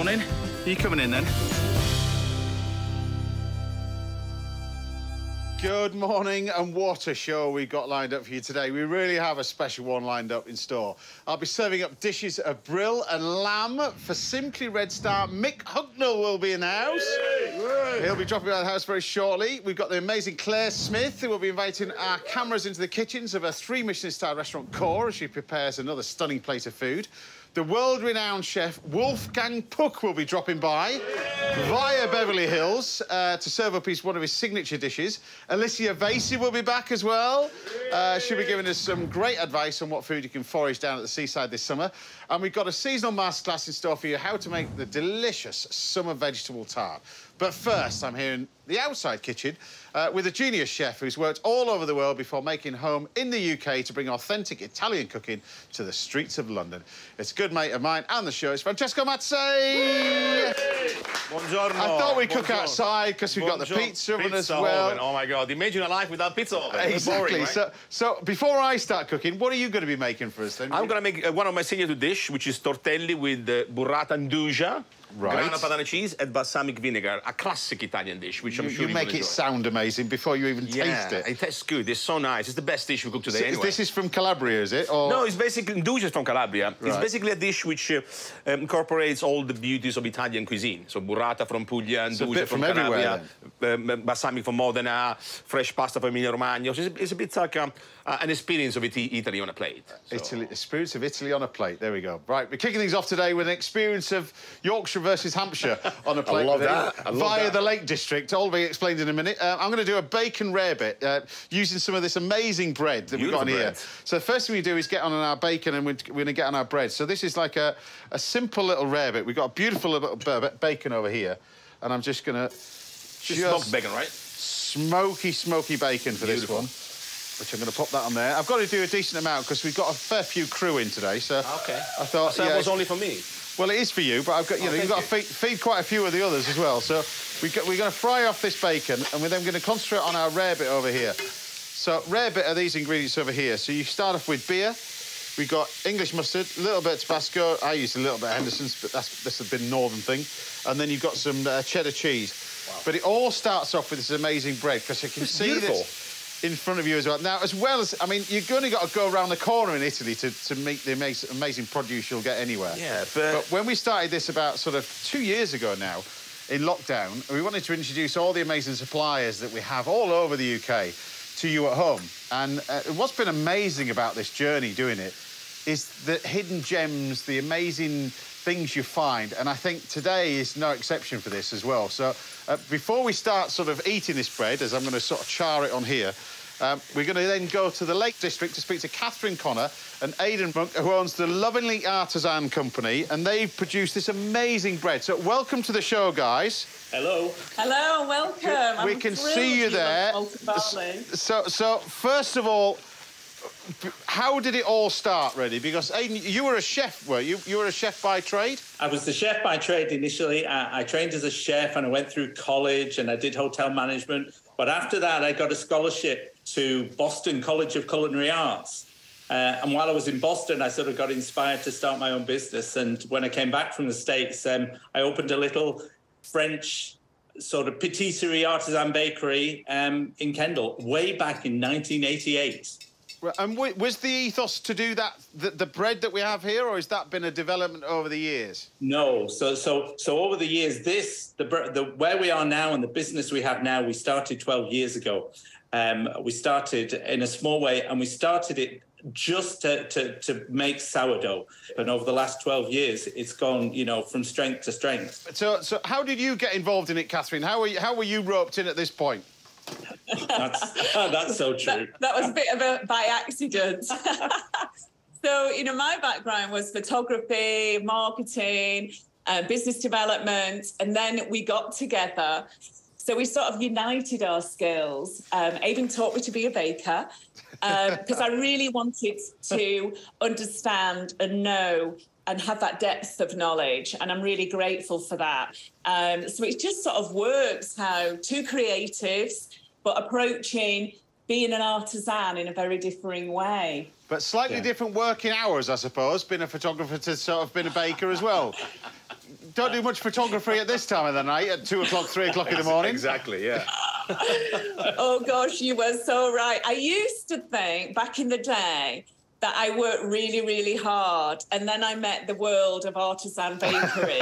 Morning. Are you coming in then? Good morning, and what a show we got lined up for you today. We really have a special one lined up in store. I'll be serving up dishes of brill and lamb for Simply Red star Mick Hucknall will be in the house. Yay! He'll be dropping by the house very shortly. We've got the amazing Claire Smith, who will be inviting our cameras into the kitchens of a 3 Michelin-star restaurant Core as she prepares another stunning plate of food. The world-renowned chef Wolfgang will be dropping by via Beverly Hills to serve up one of his signature dishes. Alicia Vasey will be back as well. She'll be giving us some great advice on what food you can forage down at the seaside this summer. And we've got a seasonal masterclass in store for you, how to make the delicious summer vegetable tart. But first, I'm here in the outside kitchen with a genius chef who's worked all over the world before making home in the UK to bring authentic Italian cooking to the streets of London. It's a good mate of mine and the show. It's Francesco Mazzei. Buongiorno. I thought we'd cook outside because we've got the pizza oven as well. Oven. Oh, my God. Imagine a life without pizza oven. Exactly. Boring, right? So before I start cooking, what are you going to be making for us then? I'm going to make one of my signature dish, which is tortelli with burrata nduja, grana padano cheese, and balsamic vinegar, a classic Italian dish, which I'm sure you make it sound amazing before you even taste it. It tastes good. It's so nice. It's the best dish we cook today, anyway. This is from Calabria, is it? Or... No, it's basically nduja from Calabria. Right. It's basically a dish which incorporates all the beauties of Italian cuisine. So burrata from Puglia, nduja from Calabria, balsamic from Modena, fresh pasta from Emilia-Romagna. So it's a bit like an experience of Italy on a plate. So. Experience of Italy on a plate. There we go. Right, we're kicking things off today with an experience of Yorkshire versus Hampshire on a plate. I love that. Via the Lake District. All be explained in a minute. I'm going to do a bacon rarebit using some of this amazing bread that we've got on here. So the first thing we do is get on our bacon and we're going to get on our bread. So this is like a simple little rarebit. We've got a beautiful little bacon over here. And I'm just going to... Smoked bacon, right? Smoky bacon for this one. Which I'm going to pop that on there. I've got to do a decent amount because we've got a fair few crew in today, so... OK. I thought... So that was only for me? Well, it is for you, but I've got, you know, you've got to feed quite a few of the others as well. So we're going to fry off this bacon, and we're then going to concentrate on our rarebit over here. So rarebit are these ingredients over here. So you start off with beer. We've got English mustard, a little bit of Tabasco. I use a little bit of Henderson's, but that's a bit northern thing. And then you've got some cheddar cheese. Wow. But it all starts off with this amazing bread, because you can see this in front of you as well. Now, as well as, I mean, you've only got to go around the corner in Italy to meet the amazing produce you'll get anywhere. Yeah, but when we started this about sort of 2 years ago now, in lockdown, we wanted to introduce all the amazing suppliers that we have all over the UK to you at home. And what's been amazing about this journey doing it is the hidden gems, the amazing things you find. And I think today is no exception for this as well. So before we start sort of eating this bread, as I'm going to sort of char it on here, we're going to then go to the Lake District to speak to Catherine Connor and Aidan Monk, who owns the Lovingly Artisan Company, and they've produced this amazing bread. So welcome to the show, guys. Hello. Hello, welcome. We can see you there. So first of all, how did it all start, really? Because, Aidan, you were a chef, were you? You were a chef by trade? I was the chef by trade initially. I trained as a chef and I went through college and I did hotel management. But after that, I got a scholarship to Boston College of Culinary Arts. And while I was in Boston, I sort of got inspired to start my own business. And when I came back from the States, I opened a little French sort of patisserie artisan bakery in Kendal, way back in 1988. And was the ethos to do that, the bread that we have here, or has that been a development over the years? No. So over the years, where we are now and the business we have now, we started 12 years ago. We started in a small way, and we started it just to make sourdough. And over the last 12 years, it's gone, you know, from strength to strength. So how did you get involved in it, Catherine? How were you roped in at this point? That's so true. That was a bit of a by accident. So, you know, my background was photography, marketing, business development, and then we got together. So we sort of united our skills. Aidan taught me to be a baker because I really wanted to understand and know and have that depth of knowledge, and I'm really grateful for that. So it just sort of works how two creatives, but approaching being an artisan in a very differing way. But slightly different working hours, I suppose, being a photographer to sort of being a baker as well. don't do much photography at this time of the night, at 2 o'clock, 3 o'clock in the morning. Exactly, yeah. Oh, gosh, you were so right. I used to think, back in the day, that I worked really, really hard. And then I met the world of artisan bakery.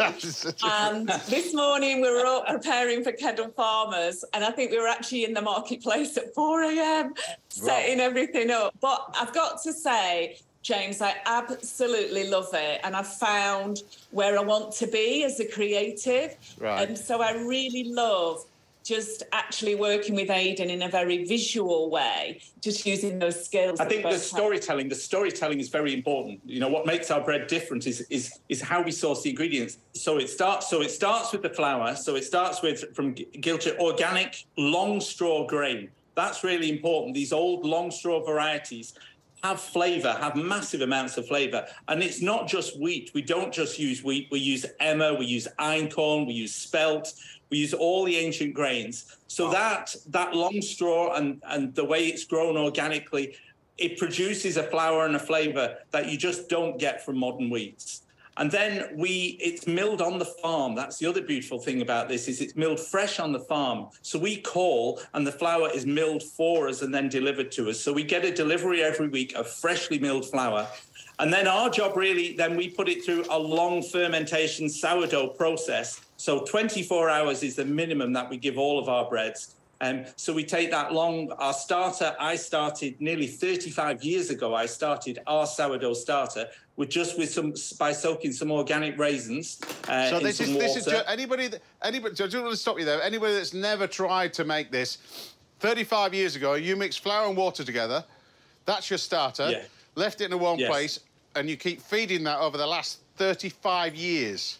And this morning we were all preparing for Kedal Farmers. And I think we were actually in the marketplace at 4 a.m. setting everything up. But I've got to say, James, I absolutely love it. And I've found where I want to be as a creative. Right. And so I really love just actually working with Aidan in a very visual way, just using those skills. I think the storytelling is very important. You know, what makes our bread different is how we source the ingredients. So it starts with the flour. So it starts with, from Gilcher, organic long straw grain. That's really important. These old long straw varieties have flavour, have massive amounts of flavour. And it's not just wheat. We don't just use wheat. We use emmer, we use einkorn, we use spelt. We use all the ancient grains. So that long straw and the way it's grown organically, it produces a flour and a flavour that you just don't get from modern wheats. And then it's milled on the farm. That's the other beautiful thing about this, is it's milled fresh on the farm. So we call, and the flour is milled for us and then delivered to us. So we get a delivery every week of freshly milled flour. And then our job really, then we put it through a long fermentation sourdough process. So 24 hours is the minimum that we give all of our breads. So we take that long. Our starter, I started nearly 35 years ago. I started our sourdough starter by soaking some organic raisins. So this is anybody. I just want to stop you there. Anybody that's never tried to make this, 35 years ago, you mix flour and water together. That's your starter. Yeah. Left it in a warm place, and you keep feeding that over the last 35 years.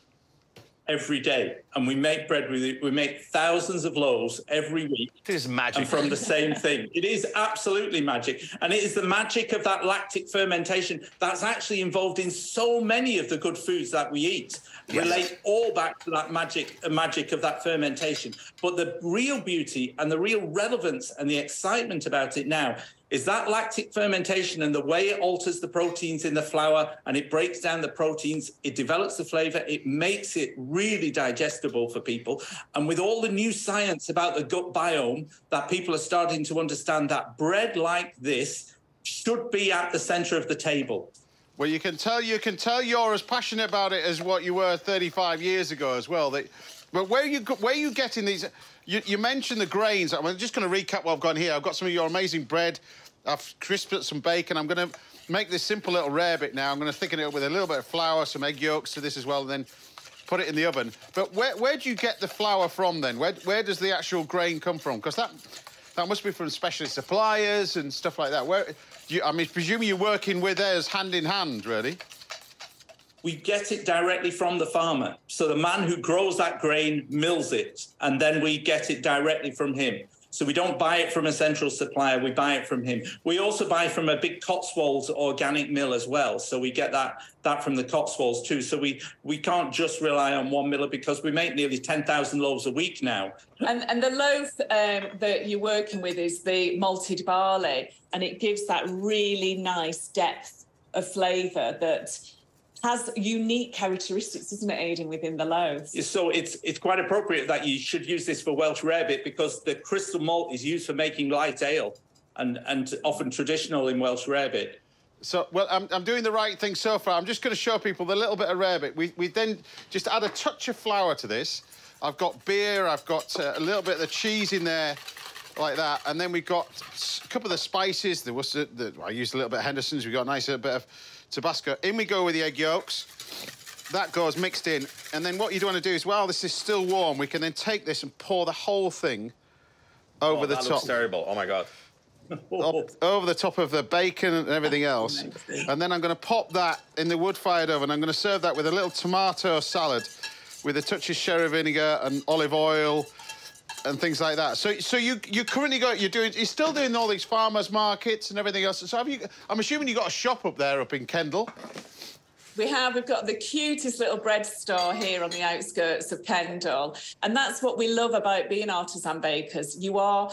Every day. And we make bread with it. We make thousands of loaves every week. It is magic. And from the same thing. It is absolutely magic. And it is the magic of that lactic fermentation that's actually involved in so many of the good foods that we eat. Relate all back to that magic of that fermentation. But the real beauty and the real relevance and the excitement about it now is that lactic fermentation and the way it alters the proteins in the flour, and it breaks down the proteins, it develops the flavour, it makes it really digestible for people. And with all the new science about the gut biome, that people are starting to understand that bread like this should be at the centre of the table. Well, you can tell you're as passionate about it as what you were 35 years ago as well. But where are you getting these? You mentioned the grains. I'm just going to recap what I've got here. I've got some of your amazing bread. I've crisped up some bacon. I'm going to make this simple little rarebit now. I'm going to thicken it up with a little bit of flour, some egg yolks to this as well, and then put it in the oven. But where do you get the flour from then? Where does the actual grain come from? Because that must be from specialist suppliers and stuff like that. I mean, presumably you're working with theirs hand in hand, really. We get it directly from the farmer. So the man who grows that grain mills it, and then we get it directly from him. So we don't buy it from a central supplier, we buy it from him. We also buy from a big Cotswolds organic mill as well. So we get that from the Cotswolds too. So we can't just rely on one miller, because we make nearly 10,000 loaves a week now. And the loaf that you're working with is the malted barley, and it gives that really nice depth of flavour that has unique characteristics, doesn't it, Aidan, within the loaves? So it's quite appropriate that you should use this for Welsh rarebit, because the crystal malt is used for making light ale and often traditional in Welsh rarebit. So, well, I'm doing the right thing so far. I'm just going to show people the little bit of rarebit. We then just add a touch of flour to this. I've got beer, I've got a little bit of the cheese in there, like that, and then we've got a couple of the spices. I used a little bit of Henderson's. We've got a nice bit of Tabasco. In we go with the egg yolks. That goes mixed in. And then what you want to do is, while this is still warm, we can then take this and pour the whole thing over the top. That looks terrible. Oh, my God. Over the top of the bacon and everything else. And then I'm going to pop that in the wood-fired oven. I'm going to serve that with a little tomato salad with a touch of sherry vinegar and olive oil and things like that. So you currently you're still doing all these farmers markets and everything else. So I'm assuming you've got a shop up there up in Kendal. We've got the cutest little bread store here on the outskirts of Kendal. And that's what we love about being artisan bakers. You are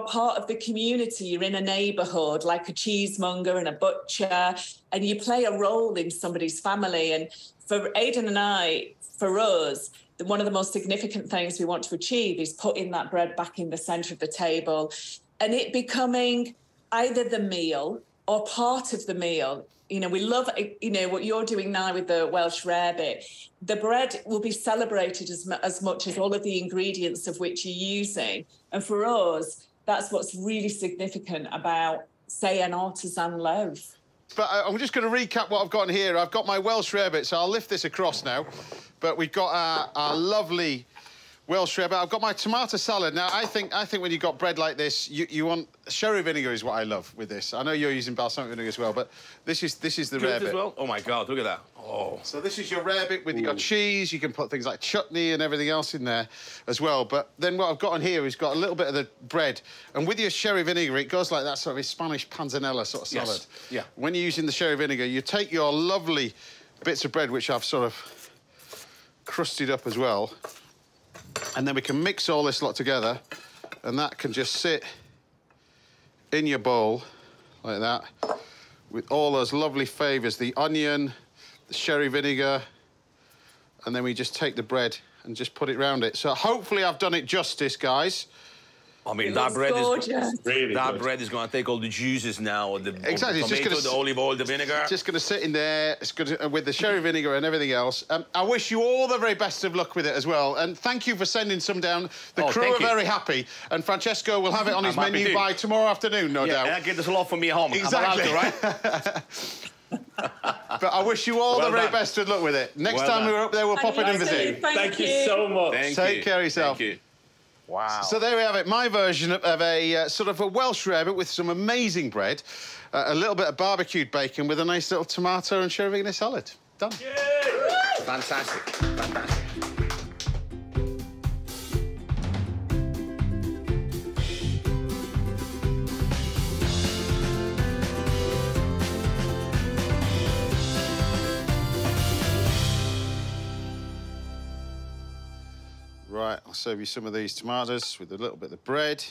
part of the community. You're in a neighbourhood, like a cheesemonger and a butcher, and you play a role in somebody's family. And for Aidan and I, for us, one of the most significant things we want to achieve is putting that bread back in the centre of the table and it becoming either the meal or part of the meal. You know, we love, you know, what you're doing now with the Welsh rarebit. The bread will be celebrated as much as all of the ingredients of which you're using. And for us, that's what's really significant about, say, an artisan loaf. But I'm just going to recap what I've got in here. I've got my Welsh rarebit, so I'll lift this across now. But we've got our lovely Welsh rarebit. I've got my tomato salad. Now, I think when you've got bread like this, you want... Sherry vinegar is what I love with this. I know you're using balsamic vinegar as well, but this is the rarebit. As well? Oh, my God, look at that. Oh. So this is your rarebit with your cheese. You can put things like chutney and everything else in there as well. But then what I've got on here is got a little bit of the bread. And with your sherry vinegar, it goes like that sort of Spanish panzanella sort of salad. Yes. Yeah. When you're using the sherry vinegar, you take your lovely bits of bread, which I've sort of crusted up as well, and then we can mix all this lot together, and that can just sit in your bowl like that with all those lovely flavours, the onion, the sherry vinegar, and then we just take the bread and just put it round it. So hopefully I've done it justice, guys. I mean, that bread is bread is going to take all the juices now, the exactly. tomato, the olive oil, the vinegar. It's just going to sit in there. It's good with the sherry vinegar and everything else. I wish you all the very best of luck with it as well. And thank you for sending some down. The crew are very happy. And Francesco will have it on his menu by tomorrow afternoon, no doubt. And I'll get this lot for me home. Exactly. I'm allowed to, right? But I wish you all the very best of luck with it. Next time we're up there, we'll pop in and visit. Thank you so much. Take care of yourself. Thank you. Wow. So there we have it, my version of a sort of a Welsh rarebit with some amazing bread, a little bit of barbecued bacon with a nice little tomato and sherry vinegar salad. Done. Yay! Fantastic. Fantastic. Right, I'll serve you some of these tomatoes with a little bit of bread.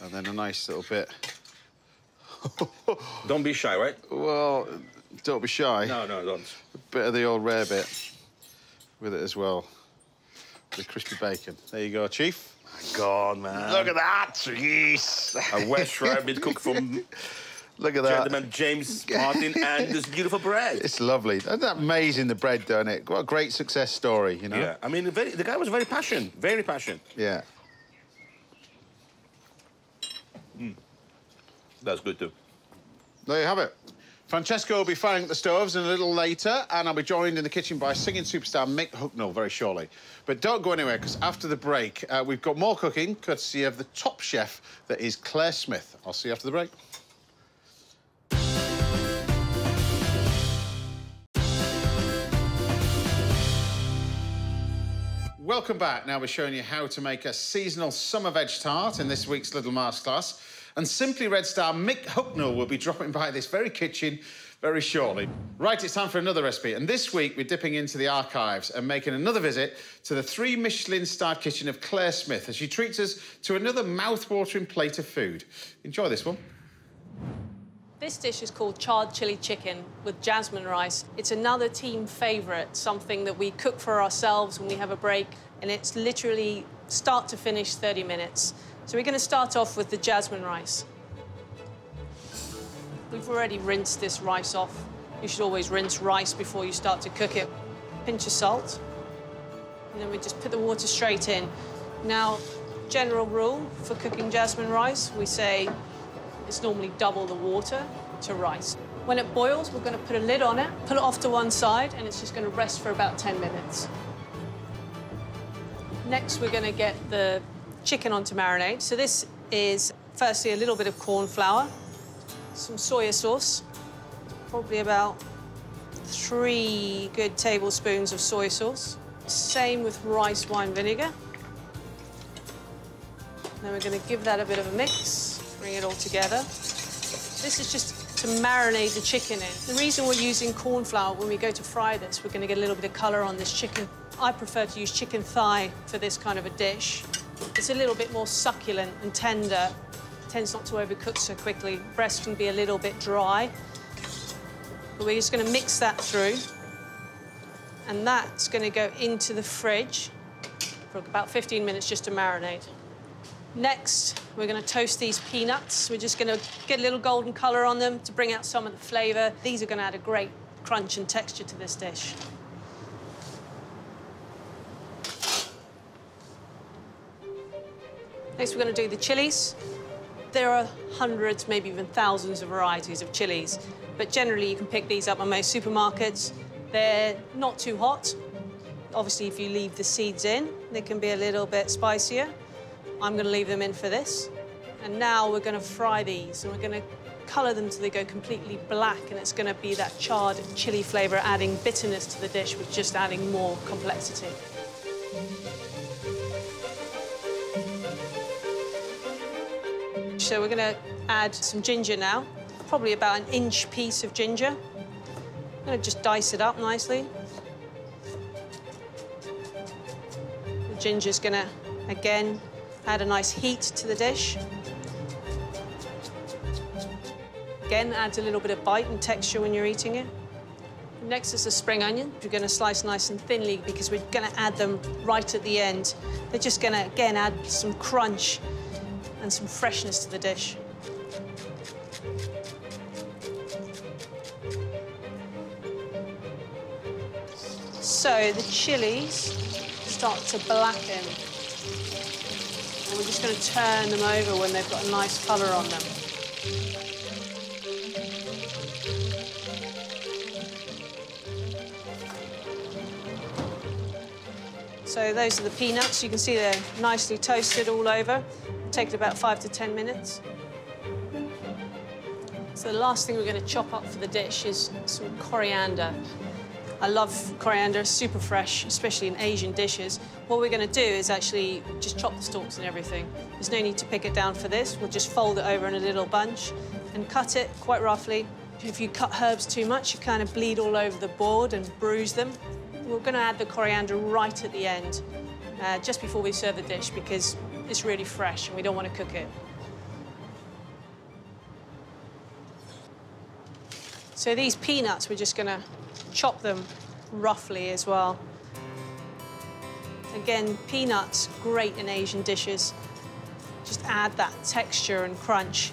And then a nice little bit. Don't be shy, right? Well, don't be shy. No, don't. A bit of the old rarebit with it as well. The crispy bacon. There you go, Chief. My God, man. Look at that, yes. A Welsh rarebit cooked from... Look at that. Gentleman James Martin and this beautiful bread. It's lovely. Isn't that amazing, the bread, don't it? What a great success story, you know? Yeah, I mean, the guy was very passionate. Very passionate. Yeah. That's good, too. There you have it. Francesco will be firing at the stoves a little later, and I'll be joined in the kitchen by singing superstar Mick Hucknall very shortly. But don't go anywhere, because after the break, we've got more cooking, courtesy of the top chef that is Claire Smith. I'll see you after the break. Welcome back. Now we're showing you how to make a seasonal summer veg tart in this week's little masterclass. And Simply Red star Mick Hucknall will be dropping by this very kitchen very shortly. Right, it's time for another recipe. And this week we're dipping into the archives and making another visit to the 3 Michelin-starred kitchen of Claire Smith as she treats us to another mouth-watering plate of food. Enjoy this one. This dish is called charred chili chicken with jasmine rice. It's another team favourite, something that we cook for ourselves when we have a break, and it's literally start to finish 30 minutes. So we're going to start off with the jasmine rice. We've already rinsed this rice off. You should always rinse rice before you start to cook it. Pinch of salt, and then we just put the water straight in. Now, general rule for cooking jasmine rice, we say it's normally double the water to rice. When it boils, we're going to put a lid on it, pull it off to one side, and it's just going to rest for about 10 minutes. Next, we're going to get the chicken onto marinade. So this is, firstly, a little bit of corn flour, some soy sauce, probably about 3 good tablespoons of soy sauce. Same with rice wine vinegar. Then we're going to give that a bit of a mix. Bring it all together. This is just to marinate the chicken in. The reason we're using corn flour when we go to fry this, we're going to get a little bit of colour on this chicken. I prefer to use chicken thigh for this kind of a dish. It's a little bit more succulent and tender. It tends not to overcook so quickly. Breast can be a little bit dry. But we're just going to mix that through. And that's going to go into the fridge for about 15 minutes just to marinate. Next, we're going to toast these peanuts. We're just going to get a little golden colour on them to bring out some of the flavour. These are going to add a great crunch and texture to this dish. Next, we're going to do the chilies. There are hundreds, maybe even thousands of varieties of chilies, but generally you can pick these up at most supermarkets. They're not too hot. Obviously, if you leave the seeds in, they can be a little bit spicier. I'm going to leave them in for this. And now we're going to fry these, and we're going to colour them till they go completely black, and it's going to be that charred chilli flavour adding bitterness to the dish with just adding more complexity. So we're going to add some ginger now, probably about an inch piece of ginger. I'm going to just dice it up nicely. The ginger's going to, again, add a nice heat to the dish. Again, adds a little bit of bite and texture when you're eating it. Next is the spring onion. We're going to slice nice and thinly because we're going to add them right at the end. They're just going to, again, add some crunch and some freshness to the dish. So the chilies start to blacken. And we're just going to turn them over when they've got a nice colour on them. So those are the peanuts. You can see they're nicely toasted all over. Take it about 5 to 10 minutes. So the last thing we're going to chop up for the dish is some coriander. I love coriander, it's super fresh, especially in Asian dishes. What we're going to do is actually just chop the stalks and everything. There's no need to pick it down for this. We'll just fold it over in a little bunch and cut it quite roughly. If you cut herbs too much, you kind of bleed all over the board and bruise them. We're going to add the coriander right at the end, just before we serve the dish, because it's really fresh and we don't want to cook it. So these peanuts, we're just going to chop them roughly as well. Again, peanuts, great in Asian dishes. Just add that texture and crunch.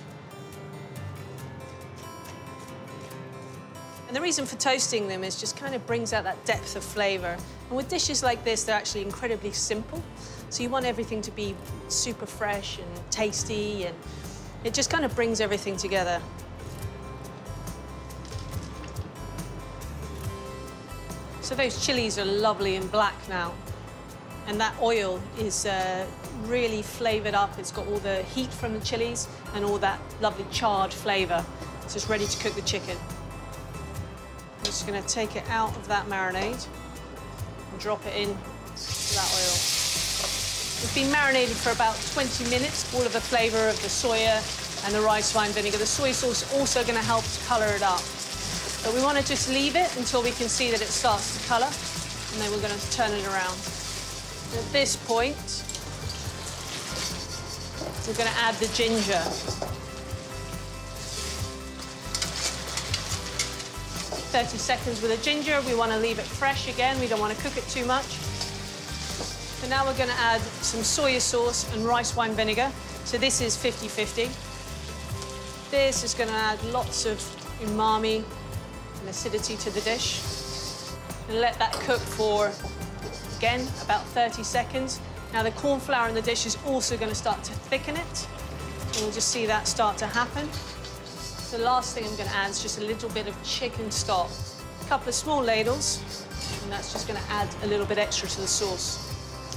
And the reason for toasting them is just kind of brings out that depth of flavour. And with dishes like this, they're actually incredibly simple. So you want everything to be super fresh and tasty, and it just kind of brings everything together. So those chilies are lovely and black now. And that oil is really flavoured up. It's got all the heat from the chilies and all that lovely charred flavour. So it's ready to cook the chicken. I'm just going to take it out of that marinade and drop it in to that oil. It's been marinated for about 20 minutes, all of the flavour of the soya and the rice wine vinegar. The soy sauce is also going to help to colour it up. But we want to just leave it until we can see that it starts to colour, and then we're going to turn it around. And at this point, we're going to add the ginger. 30 seconds with the ginger. We want to leave it fresh again. We don't want to cook it too much. So now we're going to add some soya sauce and rice wine vinegar. So this is 50-50. This is going to add lots of umami and acidity to the dish. And let that cook for, again, about 30 seconds. Now the corn flour in the dish is also going to start to thicken it. And we'll just see that start to happen. The last thing I'm going to add is just a little bit of chicken stock. A couple of small ladles, and that's just going to add a little bit extra to the sauce.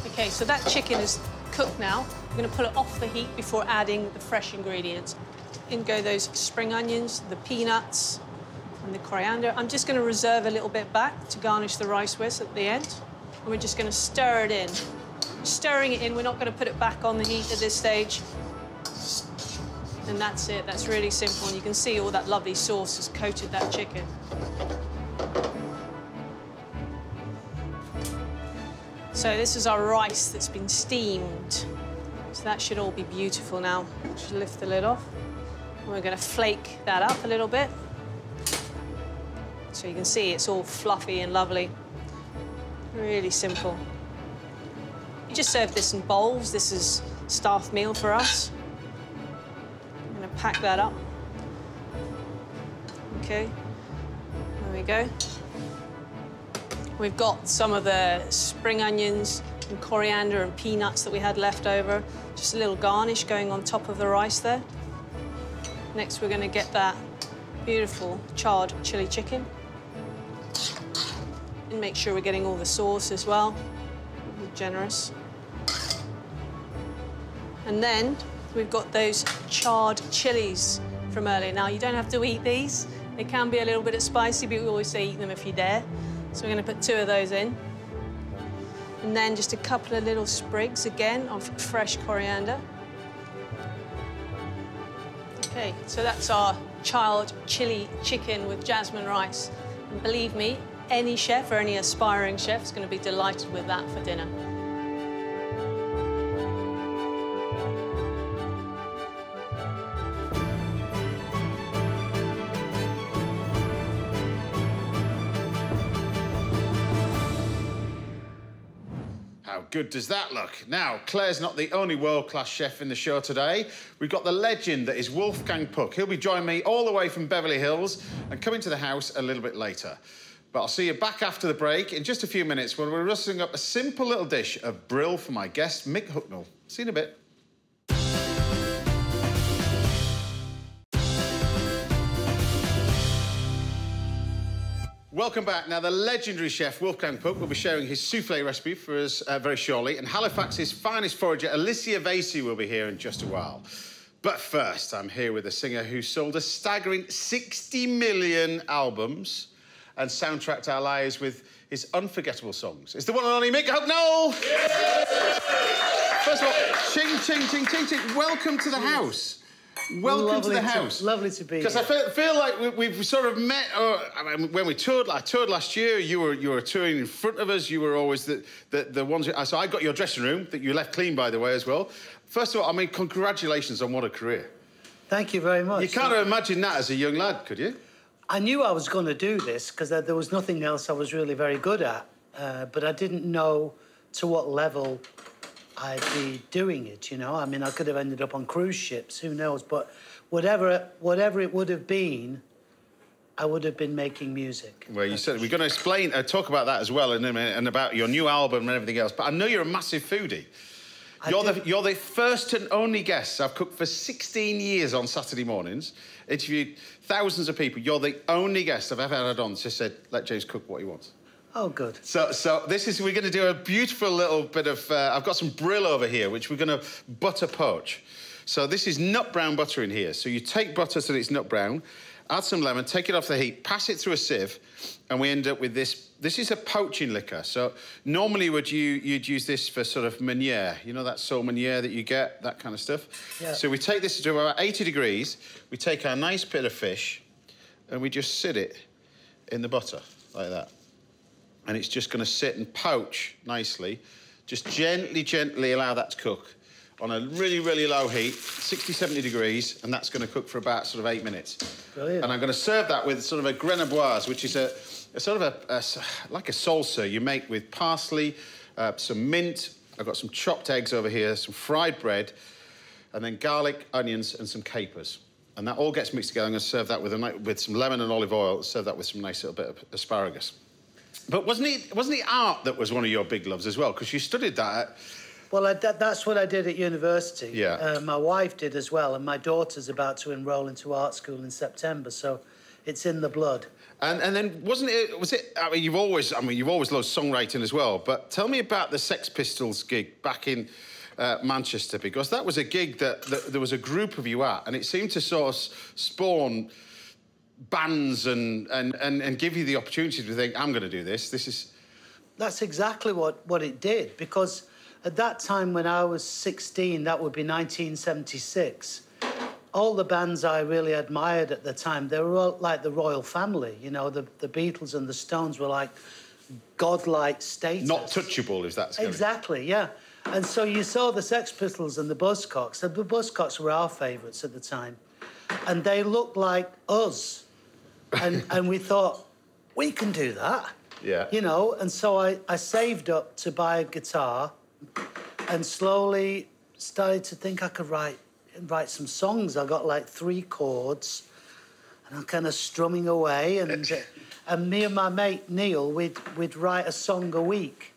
OK, so that chicken is cooked now. I'm going to put it off the heat before adding the fresh ingredients. In go those spring onions, the peanuts, and the coriander. I'm just going to reserve a little bit back to garnish the rice with at the end. And we're just going to stir it in. Stirring it in, we're not going to put it back on the heat at this stage. And that's it. That's really simple. And you can see all that lovely sauce has coated that chicken. So this is our rice that's been steamed. So that should all be beautiful now. Just lift the lid off. And we're going to flake that up a little bit. So you can see it's all fluffy and lovely. Really simple. You just serve this in bowls. This is staff meal for us. I'm going to pack that up. OK. There we go. We've got some of the spring onions and coriander and peanuts that we had left over. Just a little garnish going on top of the rice there. Next, we're going to get that beautiful charred chili chicken. And make sure we're getting all the sauce as well. Generous. And then we've got those charred chilies from earlier. Now, you don't have to eat these. They can be a little bit spicy, but we always say eat them if you dare. So we're going to put 2 of those in. And then just a couple of little sprigs, again, of fresh coriander. OK, so that's our charred chili chicken with jasmine rice. And believe me, any chef or any aspiring chef is going to be delighted with that for dinner. How good does that look? Now, Claire's not the only world-class chef in the show today. We've got the legend that is Wolfgang Puck. He'll be joining me all the way from Beverly Hills and coming to the house a little bit later. But I'll see you back after the break in just a few minutes when we're rustling up a simple little dish of brill for my guest, Mick Hucknall. See you in a bit. Welcome back. Now, the legendary chef Wolfgang Puck will be sharing his soufflé recipe for us very shortly, and Halifax's finest forager, Alicia Vasey, will be here in just a while. But first, I'm here with a singer who sold a staggering 60 million albums and soundtracked our lives with his unforgettable songs. It's the one and only Mick Hucknall! First of all, ching, ching, ching, ching, ching. Welcome to the house. Welcome to the house. Lovely to be here. Because I feel like we've sort of met. I mean, when we toured, I toured last year. You were touring in front of us. You were always the ones. So I got your dressing room that you left clean, by the way, as well. First of all, I mean, congratulations on what a career. Thank you very much. You can't imagine that as a young lad, could you? I knew I was going to do this because there was nothing else I was really very good at, but I didn't know to what level I'd be doing it, you know? I mean, I could have ended up on cruise ships, who knows? But whatever it would have been, I would have been making music. Well, you said we're going to talk about that as well in a minute, and about your new album and everything else. But I know you're a massive foodie. You're the first and only guest. I've cooked for 16 years on Saturday mornings, interviewed thousands of people. You're the only guest I've ever had on just said, let James cook what he wants. Oh, good. So we're going to do a beautiful little bit of... I've got some brill over here, which we're going to butter poach. So this is nut brown butter in here. So you take butter so that it's nut brown, add some lemon, take it off the heat, pass it through a sieve, and we end up with this. This is a poaching liquor. So normally you'd use this for sort of meuniere. You know that sole meuniere that you get, that kind of stuff? Yeah. So we take this to about 80 degrees. We take our nice bit of fish, and we just sit it in the butter, like that. And it's just going to sit and poach nicely. Just gently, gently allow that to cook on a really, really low heat, 60, 70 degrees, and that's going to cook for about sort of 8 minutes. Brilliant. And I'm going to serve that with sort of a grenadinoise, which is a sort of like a salsa you make with parsley, some mint. I've got some chopped eggs over here, some fried bread, and then garlic, onions, and some capers. And that all gets mixed together. I'm going to serve that with some lemon and olive oil, serve that with some nice little bit of asparagus. But wasn't it art that was one of your big loves as well? Because you studied that. Well, that's what I did at university. Yeah. My wife did as well, and my daughter's about to enrol into art school in September, so it's in the blood. And then was it? I mean, you've always loved songwriting as well. But tell me about the Sex Pistols gig back in Manchester, because that was a gig that there was a group of you at, and it seemed to sort of spawn bands and give you the opportunity to think, I'm going to do this. That's exactly what it did, because at that time when I was 16, that would be 1976, all the bands I really admired at the time, they were all like the royal family. You know, the Beatles and the Stones were like godlike status. Not touchable, if that's exactly, yeah. And so you saw the Sex Pistols and the Buzzcocks. And the Buzzcocks were our favourites at the time. And they looked like us. And we thought, we can do that. Yeah. You know, and so I saved up to buy a guitar and slowly started to think I could write some songs. I got like 3 chords and I'm kind of strumming away. And me and my mate Neil, we'd write a song a week.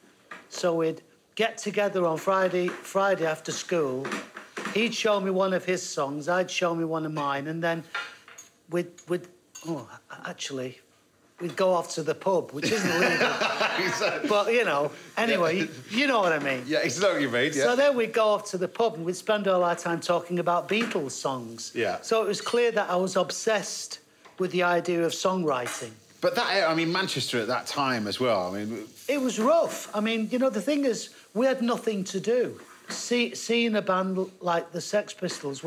So we'd get together on Friday after school. He'd show me one of his songs, I'd show me one of mine, and then we'd go off to the pub, which isn't legal. But, you know, anyway, you know what I mean. Yeah, exactly what you mean, yeah. So then we'd go off to the pub and we'd spend all our time talking about Beatles songs. Yeah. So it was clear that I was obsessed with the idea of songwriting. But that, I mean, Manchester at that time as well, I mean... It was rough. I mean, you know, the thing is, we had nothing to do. Seeing a band like the Sex Pistols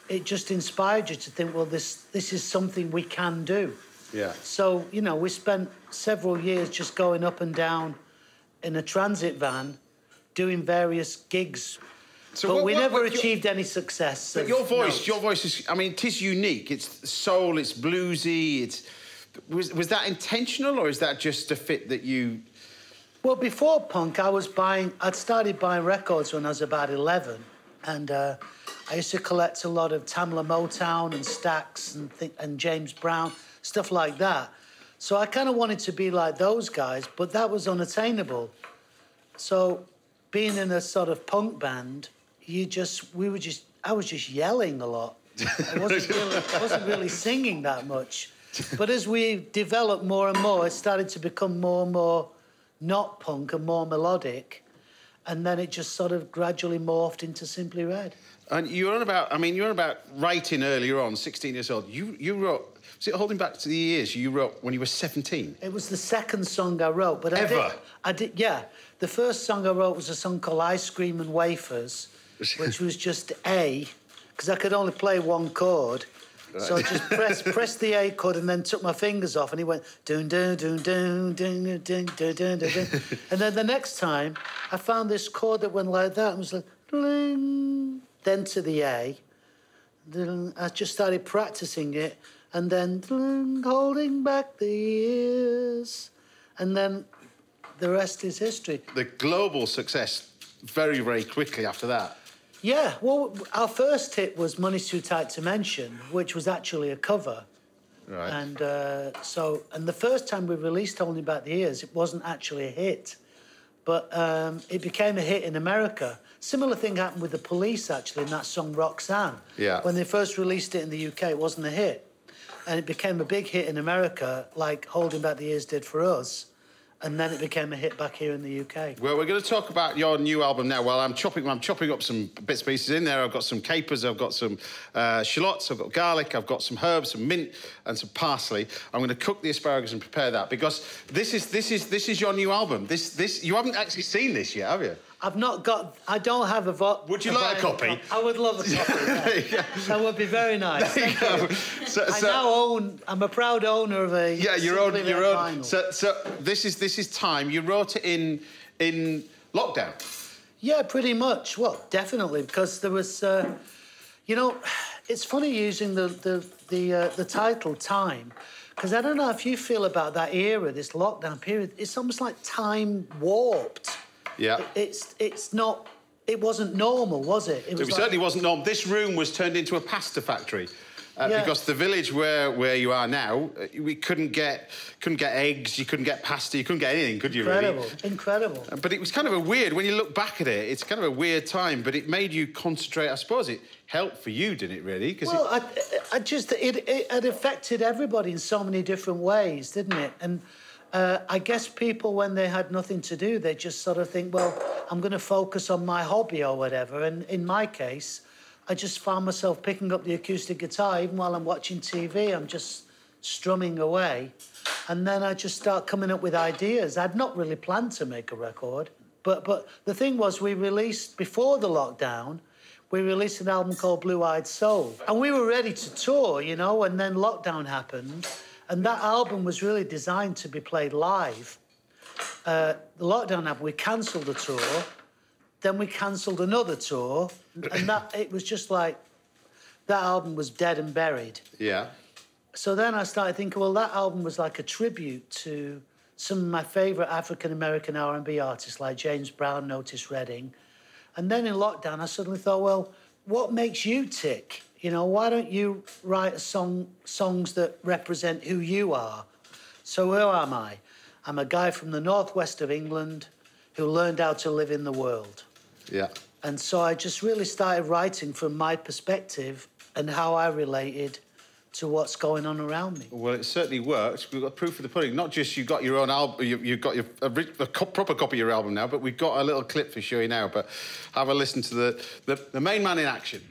it just inspired you to think, well, this is something we can do. Yeah. So, you know, we spent several years just going up and down in a transit van, doing various gigs. So but we never achieved any success. But your voice is, I mean, it is unique. It's soul, it's bluesy, Was that intentional, or is that just a fit that you... Well, before punk, I'd started buying records when I was about 11, and I used to collect a lot of Tamla Motown and Stax and James Brown, stuff like that. So I kind of wanted to be like those guys, but that was unattainable. So being in a sort of punk band, I was just yelling a lot. I wasn't really singing that much. But as we developed more and more, it started to become more and more not punk and more melodic. And then it just sort of gradually morphed into Simply Red. And you're on about writing earlier on, 16 years old. You wrote, was it holding back to the years you wrote when you were 17? It was the second song I wrote. But I did, yeah. The first song I wrote was a song called Ice Cream and Wafers, which was just A, because I could only play one chord. Right. So I just pressed the A chord and then took my fingers off, and he went dun dun dun dun dun dun dun dun dun dun. And then the next time I found this chord that went like that and was like ding, then to the A. I just started practicing it, and then ding, holding back the years, and then the rest is history. The global success very, very quickly after that. Yeah, well, our first hit was Money's Too Tight to Mention, which was actually a cover. Right. And and the first time we released Holding Back the Years, it wasn't actually a hit. But it became a hit in America. Similar thing happened with the Police, actually, in that song Roxanne. Yeah. When they first released it in the UK, it wasn't a hit. And it became a big hit in America, like Holding Back the Years did for us. And then it became a hit back here in the UK. Well, we're going to talk about your new album now. Well, I'm chopping up some bits and pieces in there. I've got some capers, I've got some shallots, I've got garlic, I've got some herbs, some mint, and some parsley. I'm going to cook the asparagus and prepare that because this is your new album. This you haven't actually seen this yet, have you? I don't have a... Would you like a copy? I would love a copy, yeah. That would be very nice. Thank you. I'm a proud owner of a... Yeah, your own. So this is time. You wrote it in lockdown. Yeah, pretty much. Well, definitely, because there was... you know, it's funny using the title, Time, because I don't know if you feel about that era, this lockdown period. It's almost like time warped. Yeah. It's not... It wasn't normal, was it? It certainly wasn't normal. This room was turned into a pasta factory. Because the village where you are now, we couldn't get eggs, you couldn't get pasta, you couldn't get anything, could you? Incredible, really? Incredible. But it was kind of a weird, when you look back at it, it's kind of a weird time, but it made you concentrate. I suppose it helped for you, didn't it, really? Well, it affected everybody in so many different ways, didn't it? And I guess people, when they had nothing to do, they just sort of think, well, I'm going to focus on my hobby or whatever. And in my case, I just found myself picking up the acoustic guitar. Even while I'm watching TV, I'm just strumming away. And then I just start coming up with ideas. I'd not really planned to make a record. But the thing was, we released, before the lockdown, we released an album called Blue Eyed Soul. And we were ready to tour, you know, and then lockdown happened. And that album was really designed to be played live. The lockdown happened, we cancelled the tour, then we cancelled another tour, and it was just like, that album was dead and buried. Yeah. So then I started thinking, well, that album was like a tribute to some of my favourite African-American R&B artists like James Brown, Otis Redding. And then in lockdown, I suddenly thought, well, what makes you tick? You know, why don't you write songs that represent who you are? So who am I? I'm a guy from the northwest of England who learned how to live in the world. Yeah. And so I just really started writing from my perspective and how I related to what's going on around me. Well, it certainly worked. We've got proof of the pudding. Not just you got your own album, you've got a proper copy of your album now, but we've got a little clip for you now. But have a listen to the main man in action.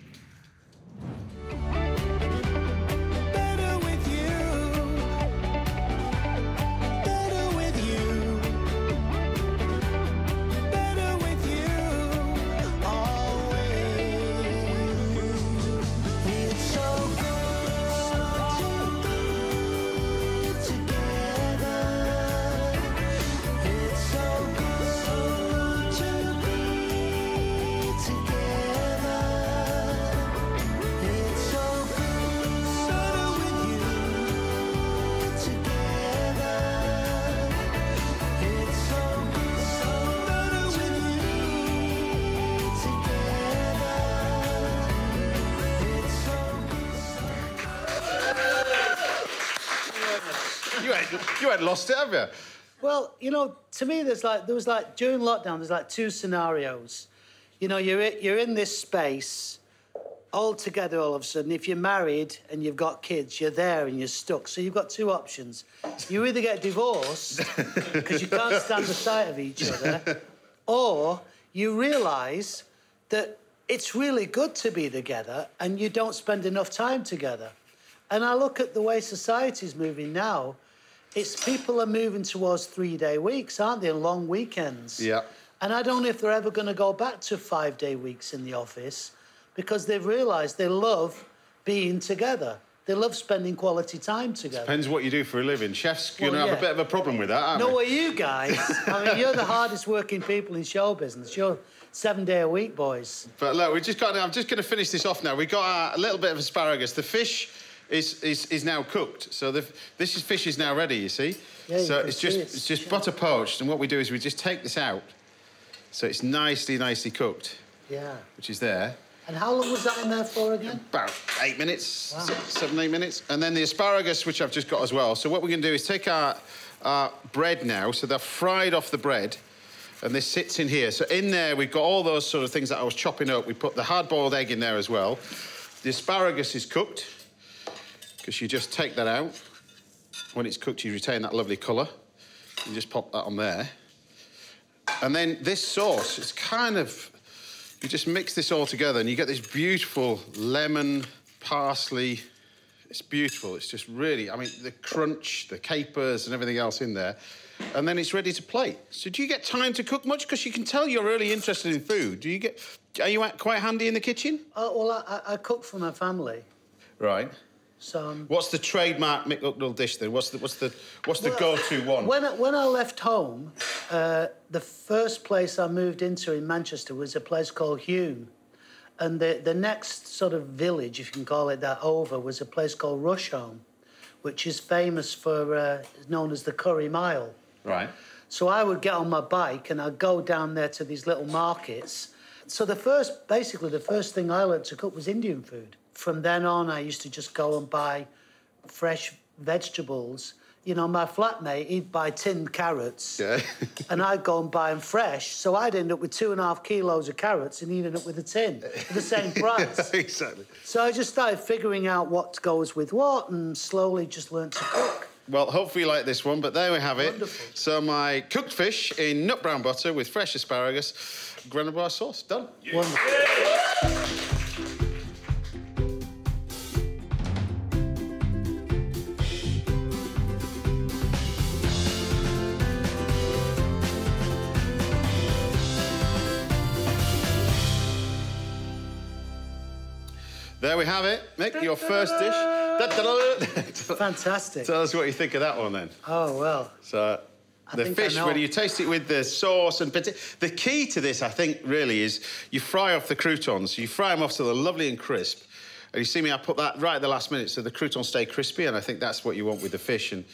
You ain't lost it, have you? Well, you know, to me, there was like during lockdown, there's like two scenarios. You know, you're in this space all together all of a sudden. If you're married and you've got kids, you're there and you're stuck. So you've got two options. You either get divorced because you can't stand the sight of each other, or you realise that it's really good to be together and you don't spend enough time together. And I look at the way society's moving now. It's people are moving towards 3-day weeks, aren't they? And long weekends. Yeah. And I don't know if they're ever going to go back to 5-day weeks in the office because they've realised they love being together. They love spending quality time together. Depends what you do for a living. Chefs going to have a bit of a problem with that, aren't No, we? are you guys? I mean, you're the hardest working people in show business. You're 7-day-a-week boys. But look, I'm just going to finish this off now. We got a little bit of asparagus. The fish is now cooked. So this fish is now ready, you see? Yeah, so it's just butter poached, and what we do is we just take this out. So it's nicely cooked. Yeah. Which is there. And how long was that in there for again? About 8 minutes, wow. 7, 8 minutes. And then the asparagus, which I've just got as well. So what we're going to do is take our bread now. So they're fried off the bread, and this sits in here. So in there, we've got all those sort of things that I was chopping up. We put the hard-boiled egg in there as well. The asparagus is cooked, because you just take that out. When it's cooked, you retain that lovely colour. You just pop that on there. And then this sauce, it's kind of... You just mix this all together and you get this beautiful lemon, parsley. It's beautiful. It's just really... I mean, the crunch, the capers and everything else in there. And then it's ready to plate. So do you get time to cook much? Because you can tell you're really interested in food. Are you quite handy in the kitchen? Well, I cook for my family. Right. So, what's the trademark Mick Hucknall dish then? What's the go-to one? When I left home, the first place I moved into in Manchester was a place called Hume, and the next sort of village, if you can call it that, over was a place called Rusholme, which is famous for known as the Curry Mile. Right. So I would get on my bike and I'd go down there to these little markets. So basically the first thing I learned to cook was Indian food. From then on, I used to just go and buy fresh vegetables. You know, my flatmate, he'd buy tinned carrots, yeah. and I'd go and buy them fresh. So I'd end up with 2.5 kilos of carrots, and he'd end up with a tin for the same price. Exactly. So I just started figuring out what goes with what, and slowly just learned to cook. Well, hopefully you like this one, but there we have it. Wonderful. So my cooked fish in nut brown butter with fresh asparagus, Grenoble sauce, done. Yeah. Wonderful. There we have it. Mick, your first dish. Fantastic. Tell us what you think of that one, then. Oh, well. So, the fish, when you taste it with the sauce and the key to this, I think, really, is you fry off the croutons. You fry them off so they're lovely and crisp. And you see me, I put that right at the last minute so the croutons stay crispy, and I think that's what you want with the fish and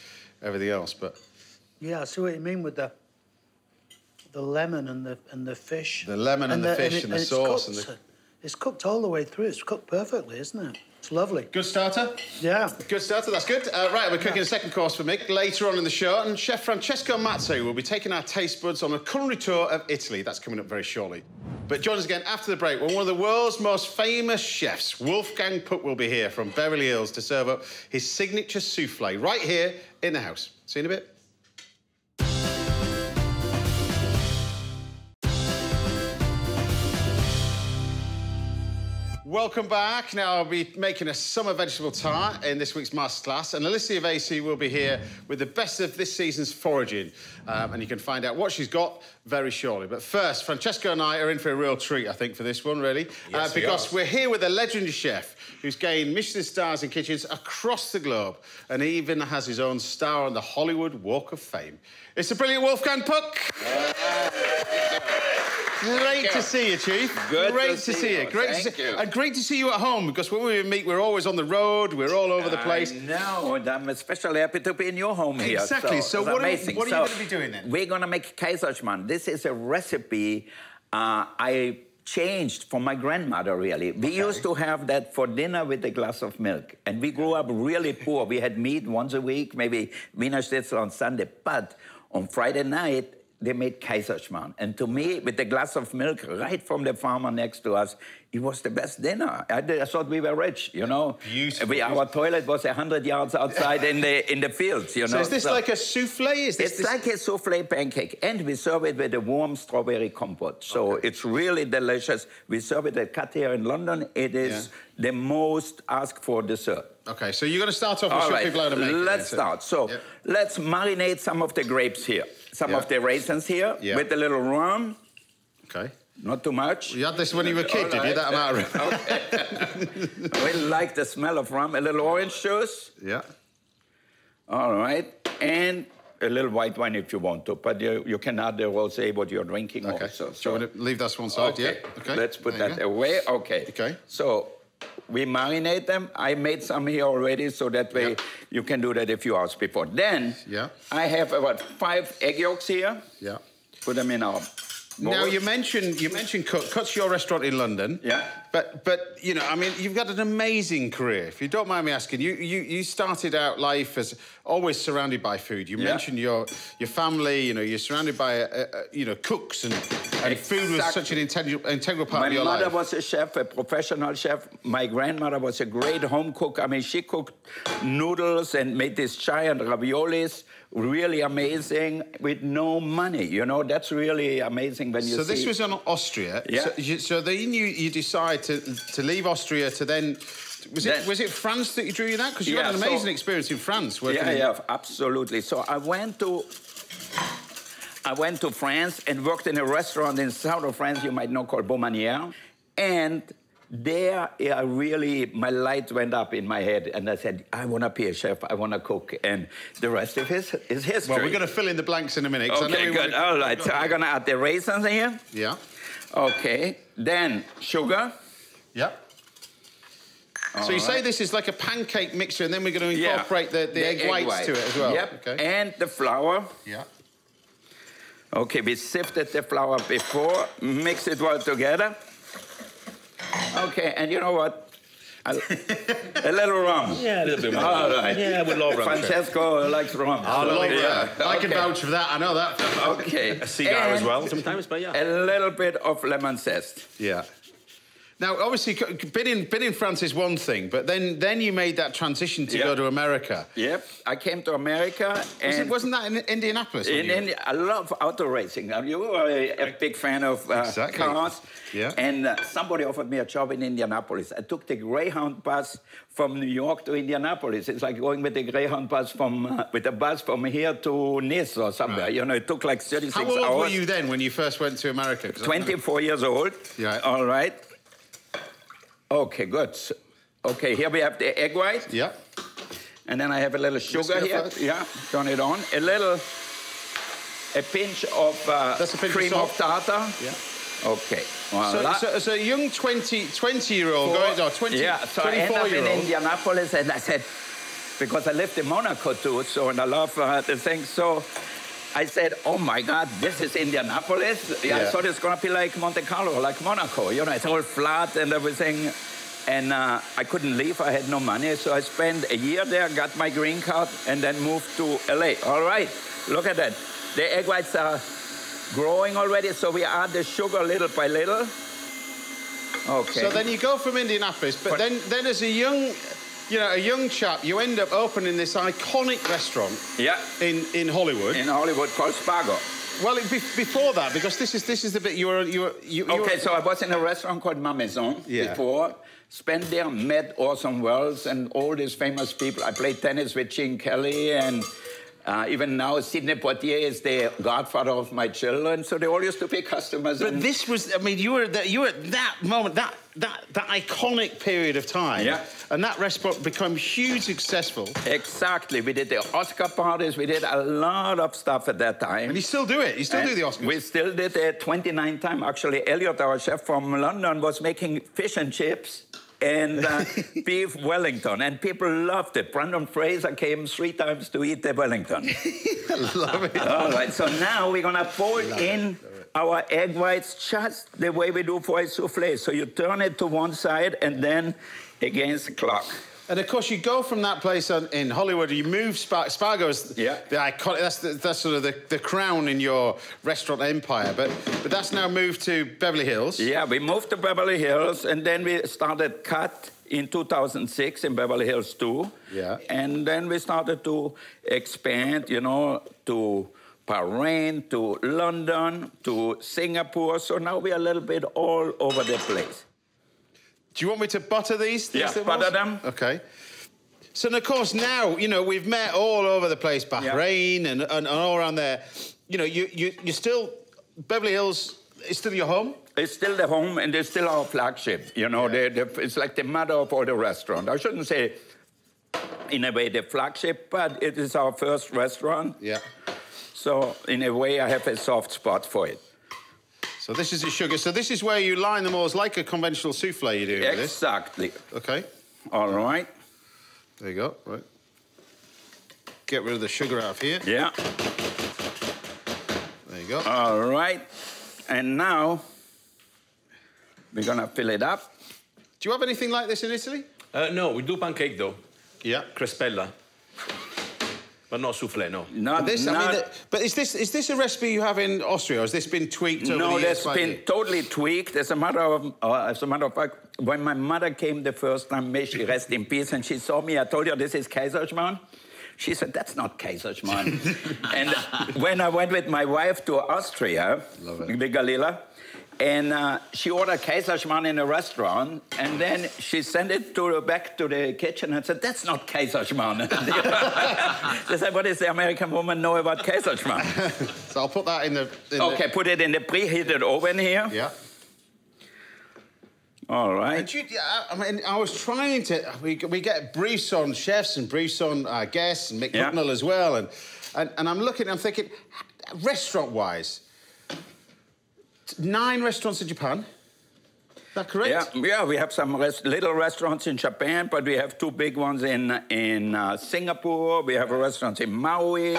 everything else, but... Yeah, I see what you mean with the lemon and the fish. The lemon and the fish and the sauce and the... It's cooked all the way through. It's cooked perfectly, isn't it? It's lovely. Good starter? Yeah. Good starter, that's good. Right, we're cooking a second course for Mick later on in the show, and Chef Francesco Mazzei will be taking our taste buds on a culinary tour of Italy. That's coming up very shortly. But join us again after the break when one of the world's most famous chefs, Wolfgang will be here from Beverly Hills to serve up his signature souffle right here in the house. See you in a bit. Welcome back. Now I'll be making a summer vegetable tart in this week's masterclass, and Alicia Vasey will be here with the best of this season's foraging, and you can find out what she's got very shortly. But first, Francesco and I are in for a real treat, I think, for this one, really, yes, because we're here with a legendary chef who's gained Michelin stars in kitchens across the globe, and he even has his own star on the Hollywood Walk of Fame. It's the brilliant Wolfgang Puck. Great to see you, Chief. Great to see you. Great to see you. And great to see you at home, because when we meet, we're always on the road, we're all over the place. I know, and I'm especially happy to be in your home here. Exactly. So what are you going to be doing then? We're going to make Kaiserschmarrn. This is a recipe I changed from my grandmother, really. We used to have that for dinner with a glass of milk. And we grew up really poor. We had meat once a week, maybe Wiener Schnitzel on Sunday. But on Friday night, they made Kaiserschmarrn. And to me, with a glass of milk right from the farmer next to us, it was the best dinner. I thought we were rich, you know. Beautiful. Our toilet was 100 yards outside in the fields, you know. So is this like a souffle? It's like a souffle pancake. And we serve it with a warm strawberry compote. So it's really delicious. We serve it at Cut here in London. It is the most asked for dessert. OK, so you're going to start off and show people how to make it. Let's start. So let's marinate some of the grapes here. Some of the raisins here with a little rum. OK. Not too much. You had this when you were a kid, did you? That amount of rum? We like the smell of rum. A little orange juice. Yeah. All right. And a little white wine if you want to. But you can add the rosé what you're drinking also. So we'll leave that one side, Okay. Let's put that away. Okay. So we marinate them. I made some here already, so that way you can do that a few hours before. Then I have about 5 egg yolks here. Yeah. Put them in our bowl. Now you mentioned Cook. Cook's your restaurant in London. Yeah. But you know, I mean, you've got an amazing career. If you don't mind me asking, you started out life as always surrounded by food. You mentioned your family. You know, you're surrounded by cooks and food was such an integral part of your life. My mother was a chef, a professional chef. My grandmother was a great home cook. I mean, she cooked noodles and made these giant raviolis, really amazing, with no money. You know, that's really amazing when you see. So this was in Austria. Yeah. So then you decide to leave Austria to then. Was it France that you drew you that? Because you had an amazing experience in France. Yeah, absolutely. So I went to France and worked in a restaurant in south of France you might know called Beaumanière. And there, my light went up in my head, and I said, I want to be a chef, I want to cook, and the rest of it is history. Well, we're going to fill in the blanks in a minute. Okay, good. All right, so I'm going to add the raisins here. Yeah. Okay, then sugar. Yeah. So you say this is like a pancake mixture, and then we're going to incorporate the egg whites to it as well. Yep, okay. And the flour. Yeah. Okay, we sifted the flour before, mix it well together. Okay, and you know what? A little rum. Yeah, a little bit more. All right. Yeah, we love rum. Francesco likes rum. I love it. I can vouch for that. I know that. Okay. A cigar as well sometimes, but a little bit of lemon zest. Yeah. Now, obviously, been in France is one thing, but then you made that transition to go to America. Yep, I came to America. And wasn't that in Indianapolis? In India, I love auto racing. You are a big fan of cars. Yeah. And somebody offered me a job in Indianapolis. I took the Greyhound bus from New York to Indianapolis. It's like going with the Greyhound bus with a bus from here to Nice or somewhere. Right. You know, it took like 36 hours. How old were you then when you first went to America? 24 years old. Yeah. All right. Okay, good. Okay, here we have the egg white. Yeah. And then I have a little sugar here. First. Yeah, turn it on. A pinch of cream of tartar. Yeah. Okay. Voila. So a young 20-year-old going, no, 20, yeah, so I ended up in Indianapolis, and I said, because I lived in Monaco too, so, and I love the thing, so I said, oh my God, this is Indianapolis? Yeah. I thought it's gonna be like Monte Carlo, like Monaco, you know, it's all flat and everything. And I couldn't leave, I had no money, so I spent a year there, got my green card, and then moved to LA. All right, look at that. The egg whites are growing already, so we add the sugar little by little. Okay. So then you go from Indianapolis, but then as a young, you know, a young chap, you end up opening this iconic restaurant. Yeah. In Hollywood. In Hollywood called Spago. Well, before that, because this is the bit you were. Okay, so I was in a restaurant called Ma Maison before. Spent there, met Orson Welles and all these famous people. I played tennis with Gene Kelly, and even now Sidney Poitier is the godfather of my children. So they all used to be customers. But this was, I mean, you were at that moment, that iconic period of time. Yeah. And that restaurant became hugely successful. Exactly. We did the Oscar parties. We did a lot of stuff at that time. And you still do it. You still do the Oscars. We still did it 29 times. Actually, Elliot, our chef from London, was making fish and chips and beef Wellington, and people loved it. Brandon Fraser came 3 times to eat the Wellington. I love it. All right, so now we're gonna pour in our egg whites just the way we do for a soufflé. So you turn it to one side and then against the clock. And of course, you go from that place in Hollywood, you move Spago's the iconic. That's sort of the crown in your restaurant empire. But that's now moved to Beverly Hills. Yeah, we moved to Beverly Hills, and then we started Cut in 2006 in Beverly Hills too. Yeah. And then we started to expand, you know, to Bahrain, to London, to Singapore. So now we're a little bit all over the place. Do you want me to butter these? Yeah, butter them. Okay. So, and of course, now, you know, we've met all over the place, Bahrain and all around there. You know, you're still, Beverly Hills is still your home? It's still the home, and it's still our flagship. You know, it's like the mother of all the restaurants. I shouldn't say, in a way, the flagship, but it is our first restaurant. Yeah. So, in a way, I have a soft spot for it. So this is the sugar. So this is where you line them all. It's like a conventional souffle you do with this. Exactly. Okay. All right. There you go. Right. Get rid of the sugar out of here. Yeah. There you go. All right. And now we're gonna fill it up. Do you have anything like this in Italy? No, we do pancake though. Yeah. Crespella. But not soufflé, no. But is this a recipe you have in Austria, or has this been tweaked over the years? No, that's been totally tweaked. As a matter of fact, when my mother came the first time, may she rest in peace, and she saw me, I told her this is Kaiserschmarrn. She said, that's not Kaiserschmarrn. And when I went with my wife to Austria, with Galila, and she ordered Kaiserschmarrn in a restaurant, and then she sent it back to the kitchen and said, that's not Kaiserschmarrn. They said, what does the American woman know about Kaiserschmarrn? So I'll put that in the... Okay, put it in the preheated oven here. Yeah. All right. I mean, I was trying to... We get briefs on chefs and briefs on our guests, and Mick Hucknall as well, and I'm looking, I'm thinking, restaurant-wise, 9 restaurants in Japan. Is that correct? Yeah, we have some little restaurants in Japan, but we have 2 big ones in Singapore. We have a restaurant in Maui,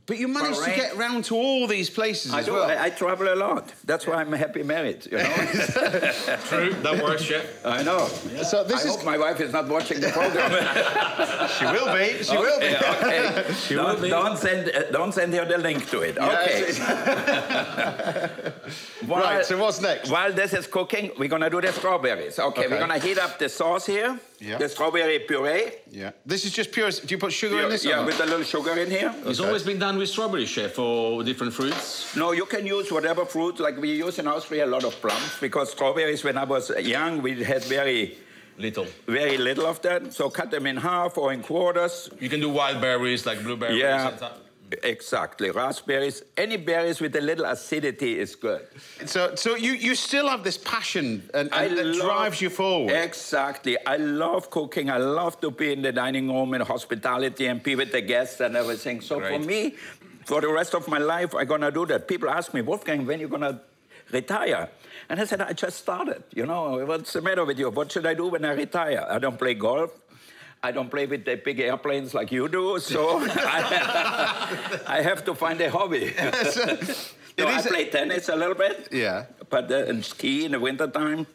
But you managed to get round to all these places as well. I travel a lot. That's why I'm happy married, you know? True, that works, chef. I know. Yeah. So I hope my wife is not watching the program. She will be. She will be. Okay. Don't send her the link to it. Okay. Right, so what's next? While this is cooking, we're going to do the strawberries. Okay, we're going to heat up the sauce here. Yeah. The strawberry puree. Yeah. This is just pure... Do you put sugar in this? Yeah, with a little sugar in here. It's always been done with strawberry, chef, or different fruits? No, you can use whatever fruit. Like we use in Austria a lot of plums, because strawberries, when I was young, we had very little of that. So cut them in half or in quarters. You can do wild berries, like blueberries. Yeah. Exactly. Raspberries, any berries with a little acidity is good. So you still have this passion and that drives you forward. Exactly. I love cooking. I love to be in the dining room and hospitality and be with the guests and everything. So for me, for the rest of my life, I'm going to do that. People ask me, Wolfgang, when are you going to retire? And I said, I just started. You know, what's the matter with you? What should I do when I retire? I don't play golf. I don't play with the big airplanes like you do, so I have to find a hobby. So I play tennis a little bit, but and ski in the wintertime.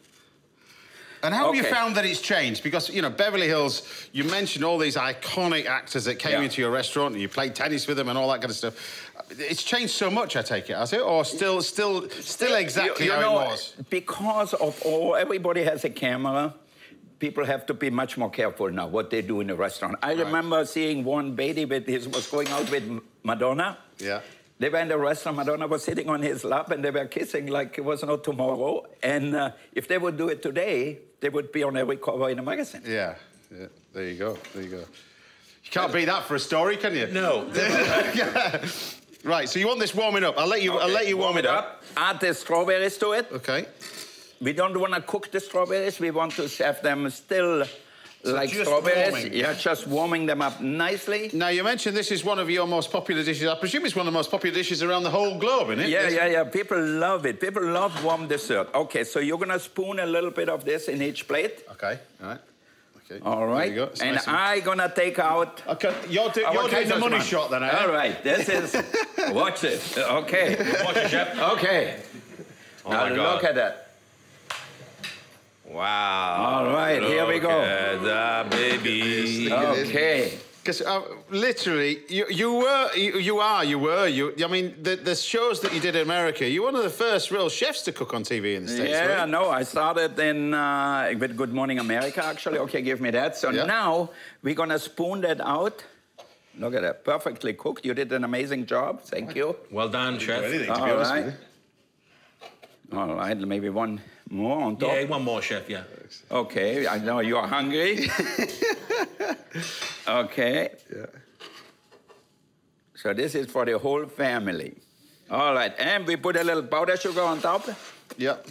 And how have you found that it's changed? Because, you know, Beverly Hills, you mentioned all these iconic actors that came into your restaurant and you played tennis with them and all that kind of stuff. It's changed so much, I take it, has it? Or still exactly how it was? Because of everybody has a camera. People have to be much more careful now what they do in a restaurant. I remember seeing one Beatty was going out with Madonna. Yeah. They were in the restaurant, Madonna was sitting on his lap and they were kissing like it was no tomorrow. And if they would do it today, they would be on every cover in a magazine. Yeah, there you go, there you go. You can't beat that for a story, can you? No. Right, so you want this warming up. I'll let you warm it up. Add the strawberries to it. Okay. We don't want to cook the strawberries. We want to have them still like strawberries. Warming. Yeah, just warming them up nicely. Now, you mentioned this is one of your most popular dishes. I presume it's one of the most popular dishes around the whole globe, isn't it? Yeah. People love it. People love warm dessert. Okay, so you're going to spoon a little bit of this in each plate. Okay, all right. Okay. All right. There you go. And nice I'm going to take out... Okay, you're doing the money shot then, eh? All right, this is... Watch it. Okay. Watch it, chef. Okay. Oh now my God. Look at that. Wow. All right, here we go. Look at that, baby. Okay. Because literally, I mean, the shows that you did in America, you're one of the first real chefs to cook on TV in the States, Yeah, right? no, I started with Good Morning America, actually. Okay, give me that. So now we're going to spoon that out. Look at that, perfectly cooked. You did an amazing job. Thank you. Well done, chef. All right. All right, maybe one more on top. Yeah, one more, chef, yeah. Okay, I know you're hungry. Okay. Yeah. So this is for the whole family. All right, and we put a little powder sugar on top. Yep.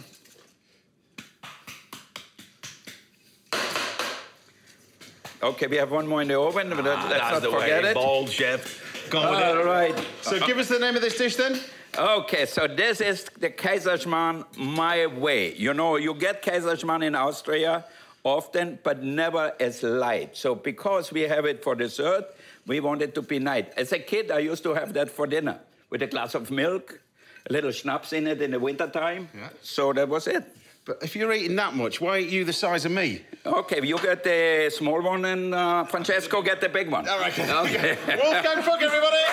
Okay, we have one more in the oven, but let's not forget it. Bold, chef. Go with it. All right. So give us the name of this dish then. Okay, so this is the Kaiserschmarrn my way. You know, you get Kaiserschmarrn in Austria often, but never as light. So because we have it for dessert, we want it to be light. As a kid, I used to have that for dinner with a glass of milk, a little schnapps in it in the wintertime. Yeah. So that was it. But if you're eating that much, why aren't you the size of me? Okay, you get the small one and Francesco get the big one. All right. Okay. Wolfgang Cook, everybody!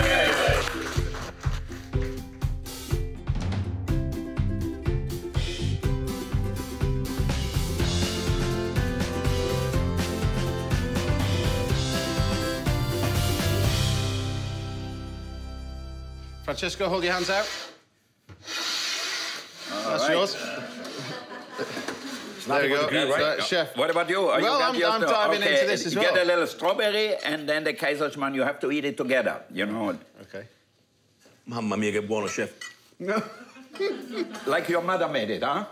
Okay. Francesco, hold your hands out. That's yours. There we go. Right. Chef. What about you? Well, I'm diving into this as well. You get a little strawberry, and then the Kaiserschmarrn, you have to eat it together, you know. Okay. Mamma mia, che buono, chef. No. Like your mother made it, huh?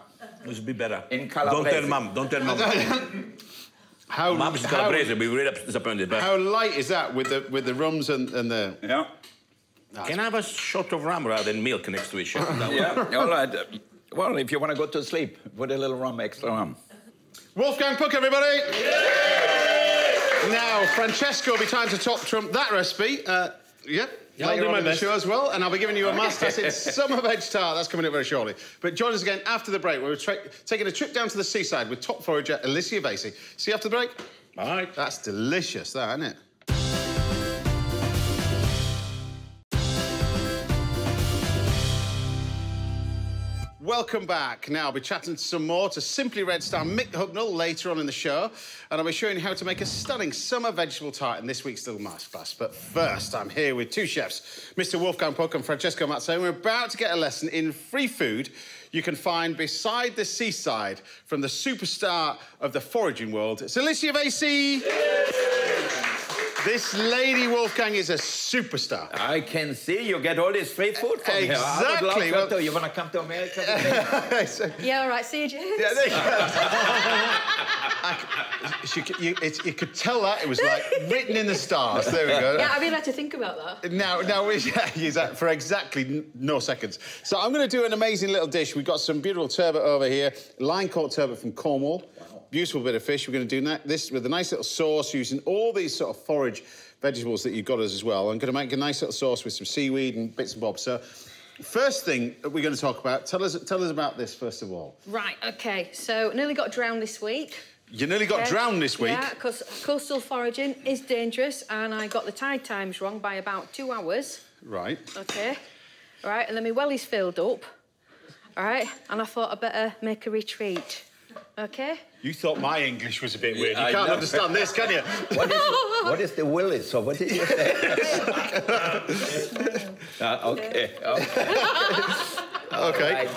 This would be better. In Calabrese. Don't tell Mom. Don't tell Mom. Mom's Calabrese. We're really disappointed. But how light is that with the rums and the... Yeah. Can I have a shot of rum rather than milk next to it, chef? Yeah, all right. Well, if you want to go to sleep, put a little rum, extra rum. Wolfgang Cook, everybody! Yay! Now, Francesco will be trying to top trump that recipe. Yeah, I'll do my best. Show as well, and I'll be giving you a master summer veg tart. That's coming up very shortly. But join us again after the break. We're taking a trip down to the seaside with top forager Alicia Vasey. See you after the break. All right. That's delicious, that, isn't it? Welcome back. Now, I'll be chatting some more to Simply Red star Mick Hucknall later on in the show, and I'll be showing you how to make a stunning summer vegetable tart in this week's Little Masterclass. But first, I'm here with two chefs, Mr. Wolfgang Puck and Francesco Mazzei, and we're about to get a lesson in free food you can find beside the seaside from the superstar of the foraging world. It's Alicia Vasey. This lady, Wolfgang, is a superstar. I can see you get all this free food from here. Exactly. Well, you want to come to America with me? Yeah, all right. See you, James. Yeah, there you go. You could tell that it was like written in the stars. There we go. Yeah, I really had to think about that. Now, for exactly no seconds. So I'm going to do an amazing little dish. We've got some beautiful turbot over here, line caught turbot from Cornwall. Wow. Beautiful bit of fish. We're going to do this with a nice little sauce using all these sort of forage vegetables that you've got us as well. I'm going to make a nice little sauce with some seaweed and bits and bobs. So, first thing that we're going to talk about, tell us about this first of all. Right, OK. So, nearly got drowned this week. You nearly got drowned this week? Yeah, because coastal foraging is dangerous, and I got the tide times wrong by about 2 hours. Right. OK. All right, and then my wellies filled up. All right, and I thought I'd better make a retreat. OK? You thought my English was a bit weird. You can't understand this, can you? What is the willis? So what did you say? OK. OK.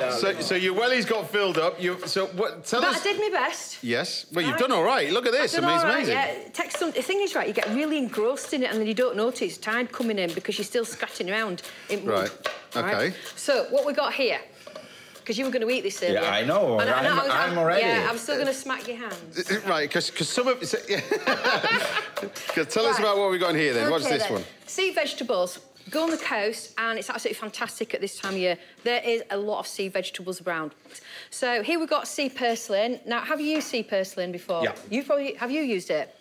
So your wellies got filled up. Tell us. I did my best. Yes. Well, you've done all right. Look at this. I mean, it's amazing. Yeah. The thing is, right, you get really engrossed in it and then you don't notice tide coming in because you're still scratching around in mud. Right. OK. Right? So what we got here, because you were going to eat this earlier. Yeah, I know. I'm already. Yeah, I'm still going to smack your hands. Right, because some of it... Tell us about what we've got in here, then. Okay, What's this one? Sea vegetables. Go on the coast, and it's absolutely fantastic at this time of year. There is a lot of sea vegetables around. So here we've got sea purslane. Now, have you used sea purslane before? Yeah. Have you used it?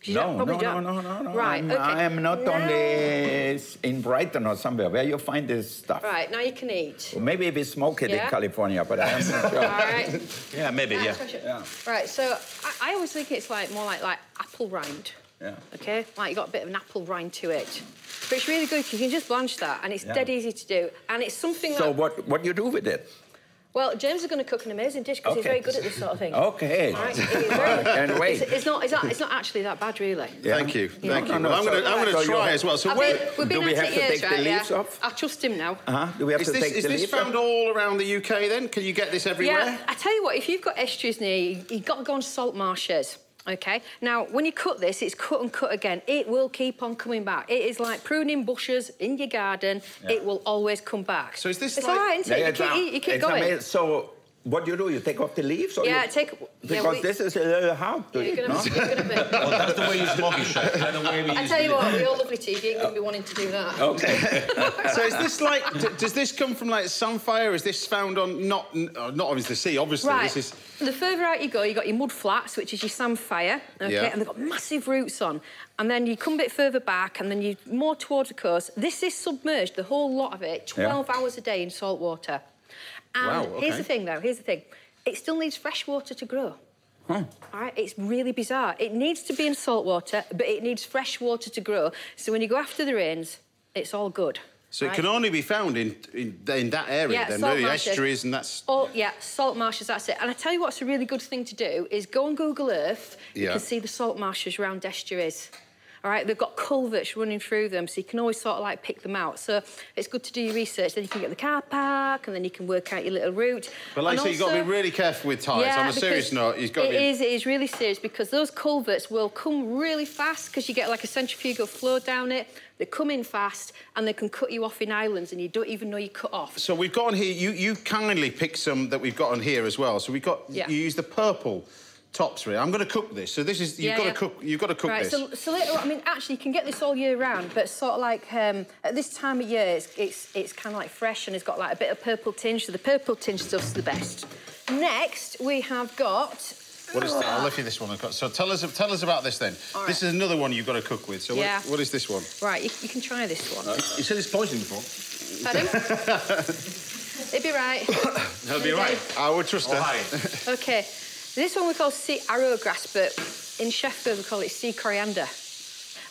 No. Right, OK. I am not only in Brighton or somewhere. Where you find this stuff? Right, now you can eat. Well, maybe we smoke it in California, but I am not sure. All right. Yeah, maybe, yeah. Right, so I always think it's more like apple rind. Yeah. OK? Like you've got a bit of an apple rind to it. But it's really good because you can just blanch that, and it's dead easy to do. And it's something So what do you do with it? Well, James is going to cook an amazing dish because he's very good at this sort of thing. OK. All right? Can't wait. It's not actually that bad, really. Yeah. Thank you. Thank you. No, I'm going to try as well. So do we have to take the leaves off? I trust him now. Do we have to take the leaves off? Is this found all around the UK, then? Can you get this everywhere? Yeah, I tell you what, if you've got estuaries near you, you've got to go on salt marshes. OK? Now, when you cut this, it's cut and cut again. It will keep on coming back. It is like pruning bushes in your garden. Yeah. It will always come back. So is this it's like... all right, isn't it? You keep going. Amazing. So what do you do? You take off the leaves? Or because this is a little hard to eat, no? Well, that's the way you smoke it, chef. I tell you what, we all love it. You ain't going to be wanting to do that. OK. So is this like... Does this come from, like, Samphire? Is this found on... Not obviously the sea, obviously. Right. This is... The further out you go, you've got your mud flats, which is your samphire, OK? And they've got massive roots on. And then you come a bit further back, and then you more towards the coast. This is submerged, the whole lot of it, 12 hours a day in salt water. And here's the thing, though, it still needs fresh water to grow. All right, it's really bizarre. It needs to be in salt water, but it needs fresh water to grow. So when you go after the rains, it's all good. So it can only be found in that area, then, really, estuaries and that's... Oh, yeah, salt marshes, that's it. And I tell you what's a really good thing to do is go on Google Earth. You can see the salt marshes around estuaries. All right, they've got culverts running through them, so you can always sort of like pick them out. So it's good to do your research. Then you can get the car park, and then you can work out your little route. But like I say, you've got to be really careful with tides. On a serious note, you've got to be... It is really serious because those culverts will come really fast because you get like a centrifugal flow down it. They come in fast and they can cut you off in islands and you don't even know you cut off. So we've got on here, you kindly picked some that we've got on here as well. So we've got, you use the purple tops really. I'm going to cook this. So this is, you've got to cook this. So later on, I mean, actually, you can get this all year round, but sort of like at this time of year, it's kind of like fresh and it's got like a bit of purple tinge. So the purple tinge stuff's the best. Next, we have got... What is this? I'll lift you this one. So tell us about this then. Right. This is another one you've got to cook with. So what is this one? Right, you can try this one. You said it's poison before. Pardon? It'd be right. It'll be right. I would trust her. OK. This one we call sea arrowgrass, but in Sheffield we call it sea coriander.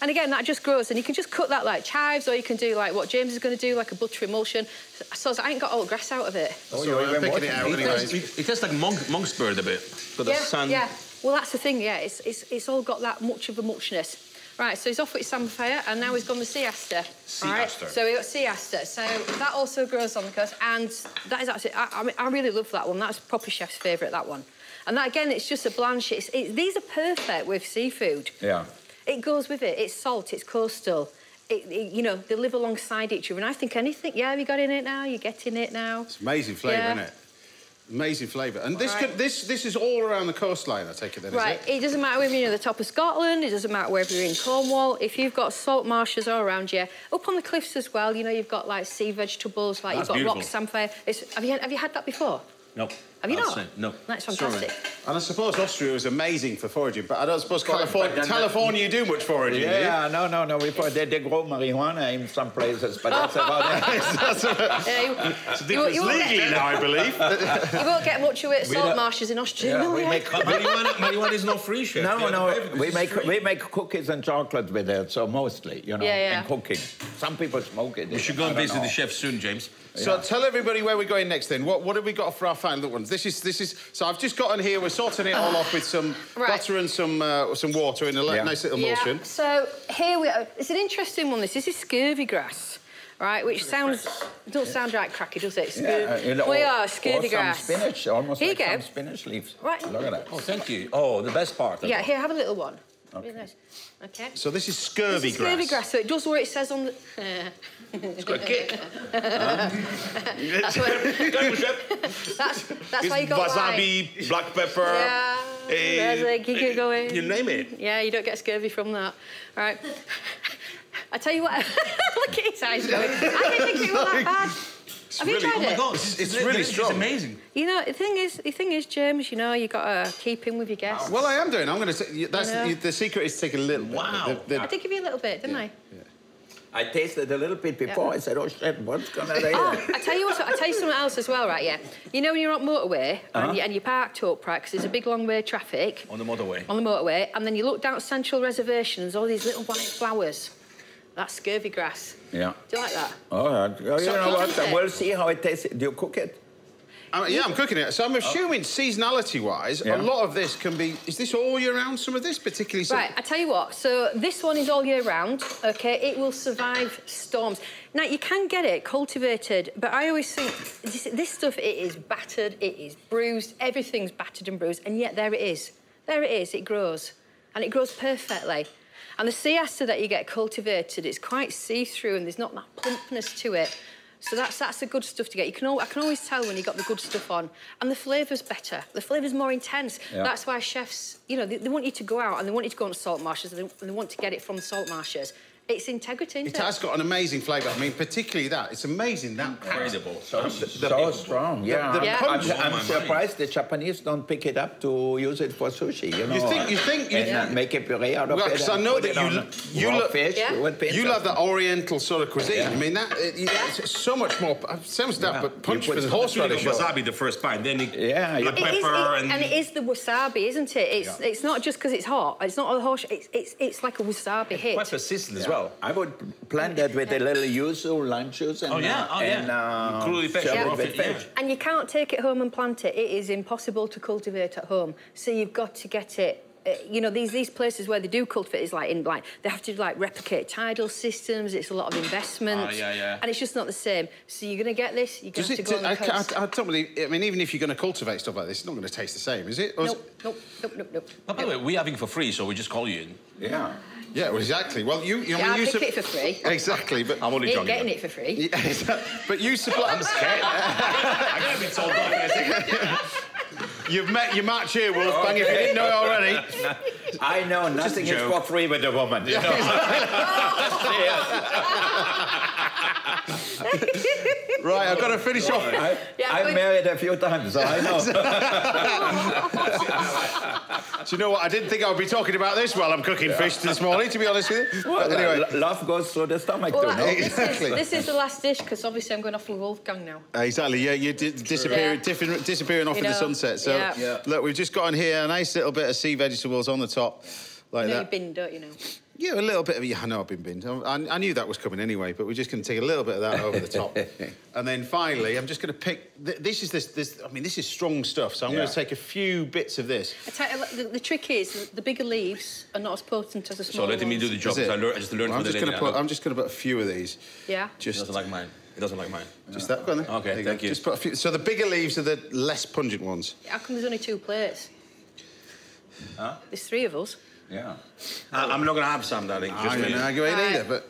And again, that just grows, and you can just cut that like chives, or you can do like what James is going to do, like a butter emulsion. So I ain't got all the grass out of it. Oh, you're picking it out anyways. It tastes like monk's bird a bit. Got the sun. Yeah. Well, that's the thing. Yeah, it's all got that much of a muchness. Right, so he's off with samphire, and now he's gone with sea aster. Sea aster. So we've got sea aster. So that also grows on the coast, and that is actually, I really love that one. That's proper chef's favourite, that one. And that, again, it's just a blanch. These are perfect with seafood. Yeah. It goes with it. It's salt, it's coastal. You know, they live alongside each other. And I think anything, yeah, have you got in it now? You're getting it now. It's amazing flavour, isn't it? Amazing flavour. And this is all around the coastline, I take it then, right. is it? It doesn't matter whether you're near the top of Scotland, it doesn't matter whether you're in Cornwall. If you've got salt marshes all around you, up on the cliffs as well, you know, you've got, like, sea vegetables, like you've got rock samphire. Have you had that before? No. Have you not? No. That's fantastic. And I suppose Austria was amazing for foraging, but I don't suppose California you do much foraging, do you? Yeah, no. They grow marijuana in some places, but that's about it. It's legally now, I believe. You won't get much of it at salt marshes in Austria. Yeah, we make marijuana is not free, chef. No. We make cookies and chocolate with it, so mostly, you know, and cooking. Some people smoke it. We should go and visit the chef soon, James. So tell everybody where we're going next then. What have we got for our final ones? This is. So I've just gotten here. We're sorting it all off with some butter and some water in a nice little emulsion. So here we are. It's an interesting one. This is scurvy grass, right? Which doesn't sound right cracky, does it? Scurvy grass. Some spinach, almost here like you go. Some spinach leaves. Right. Look at that. Oh, thank you. Oh, the best part. Yeah, here, have a little one. Okay. Really nice. Okay. So this is scurvy grass. Scurvy grass. So it does what it says on the. It's got a kick. That's why you got wasabi, black pepper. Yeah. Keep it going. You name it. Yeah, you don't get scurvy from that. All right. I tell you what. Look at his eyes going. I didn't think it was that bad. Have you tried it? Oh my God, it's really strong. It's amazing. You know, the thing is, James. You know, you got to keep in with your guests. Well, I am doing. I'm going to say the secret is to take a little bit. Wow. I did give you a little bit, didn't I? Yeah. I tasted a little bit before. I said, "Oh shit, what's gonna be?" I tell you something else as well, right? Yeah. You know when you're on motorway and you're parked up, right? Because there's a big long way of traffic. On the motorway. On the motorway, and then you look down at Central Reservation, and there's all these little white flowers. That's scurvy grass. Yeah. Do you like that? All right. You know what? We'll see how it tastes. Do you cook it? Yeah, I'm cooking it. So I'm assuming seasonality-wise, a lot of this can be... Is this all year round, some of this, particularly... Right, I tell you what. So this one is all year round, OK? It will survive storms. Now, you can get it cultivated, but I always think this stuff, it is battered, it is bruised, everything's battered and bruised, and yet there it is. There it is, it grows. And it grows perfectly. And the siesta that you get cultivated, it's quite see-through and there's not that plumpness to it. So that's the good stuff to get. I can always tell when you got the good stuff on. And the flavour's better. The flavour's more intense. Yeah. That's why chefs, you know, they want you to go out and they want you to go on salt marshes and they want to get it from the salt marshes. It's integrity, isn't it? It has got an amazing flavour. I mean, particularly that. It's amazing, that incredible. So strong, yeah. I'm surprised the Japanese don't pick it up to use it for sushi, you know. You think... make a puree out of it. Because I know that you love that Oriental sort of cuisine. Yeah. I mean, it's so much more... Sounds daft, but punch for the horseradish. Wasabi the first pint, then black pepper and it is the wasabi, isn't it? It's not just because it's hot. It's not all the horse. It's like a wasabi hit. Quite persistent as well. I would blend that with a little yuzu, lime juice, and And you can't take it home and plant it. It is impossible to cultivate at home. So you've got to get it. You know, these places where they do cultivate is like they have to replicate tidal systems. It's a lot of investment, and it's just not the same. So you're going to get this. You're going to have to go on the coast. I don't believe. I mean, even if you're going to cultivate stuff like this, it's not going to taste the same, is it? Nope. By the way, we're having it for free, so we just call you in. Yeah. Yeah, well, exactly. Well, you pick it for free. Exactly, but I'm only joking. Getting it for free. But you supply. I'm scared. I'm going to be told off in a second. You've met your match here, Wolfgang, if you didn't know it already. I know nothing is for free with a woman. You know? Right, I've got to finish off. I'm married a few times, so I know. Do you know what? I didn't think I would be talking about this while I'm cooking fish this morning, to be honest with you. Well, but anyway, love goes through the stomach, too, no? Exactly. This is the last dish, because obviously I'm going off with Wolfgang now. Exactly, yeah, you're disappearing off in the sunset. So, look, we've just got on here a nice little bit of sea vegetables on the top, like that. You've been, don't you know? Yeah, a little bit of... Yeah, I know I've been binned. I knew that was coming anyway, but we're just going to take a little bit of that over the top. And then finally, I'm just going to pick... This is strong stuff, so I'm going to take a few bits of this. I tell you, the trick is, the bigger leaves are not as potent as the smaller ones. So let me do the job, I just learned from the lady. I'm just going to put a few of these. Yeah? He doesn't like mine. He doesn't like mine. Just that, go on then. OK, thank you. Just put a few... So the bigger leaves are the less pungent ones. How come there's only 2 plates? Huh? There's 3 of us. Yeah. I'm not going to have some, darling. I'm not arguing either, but...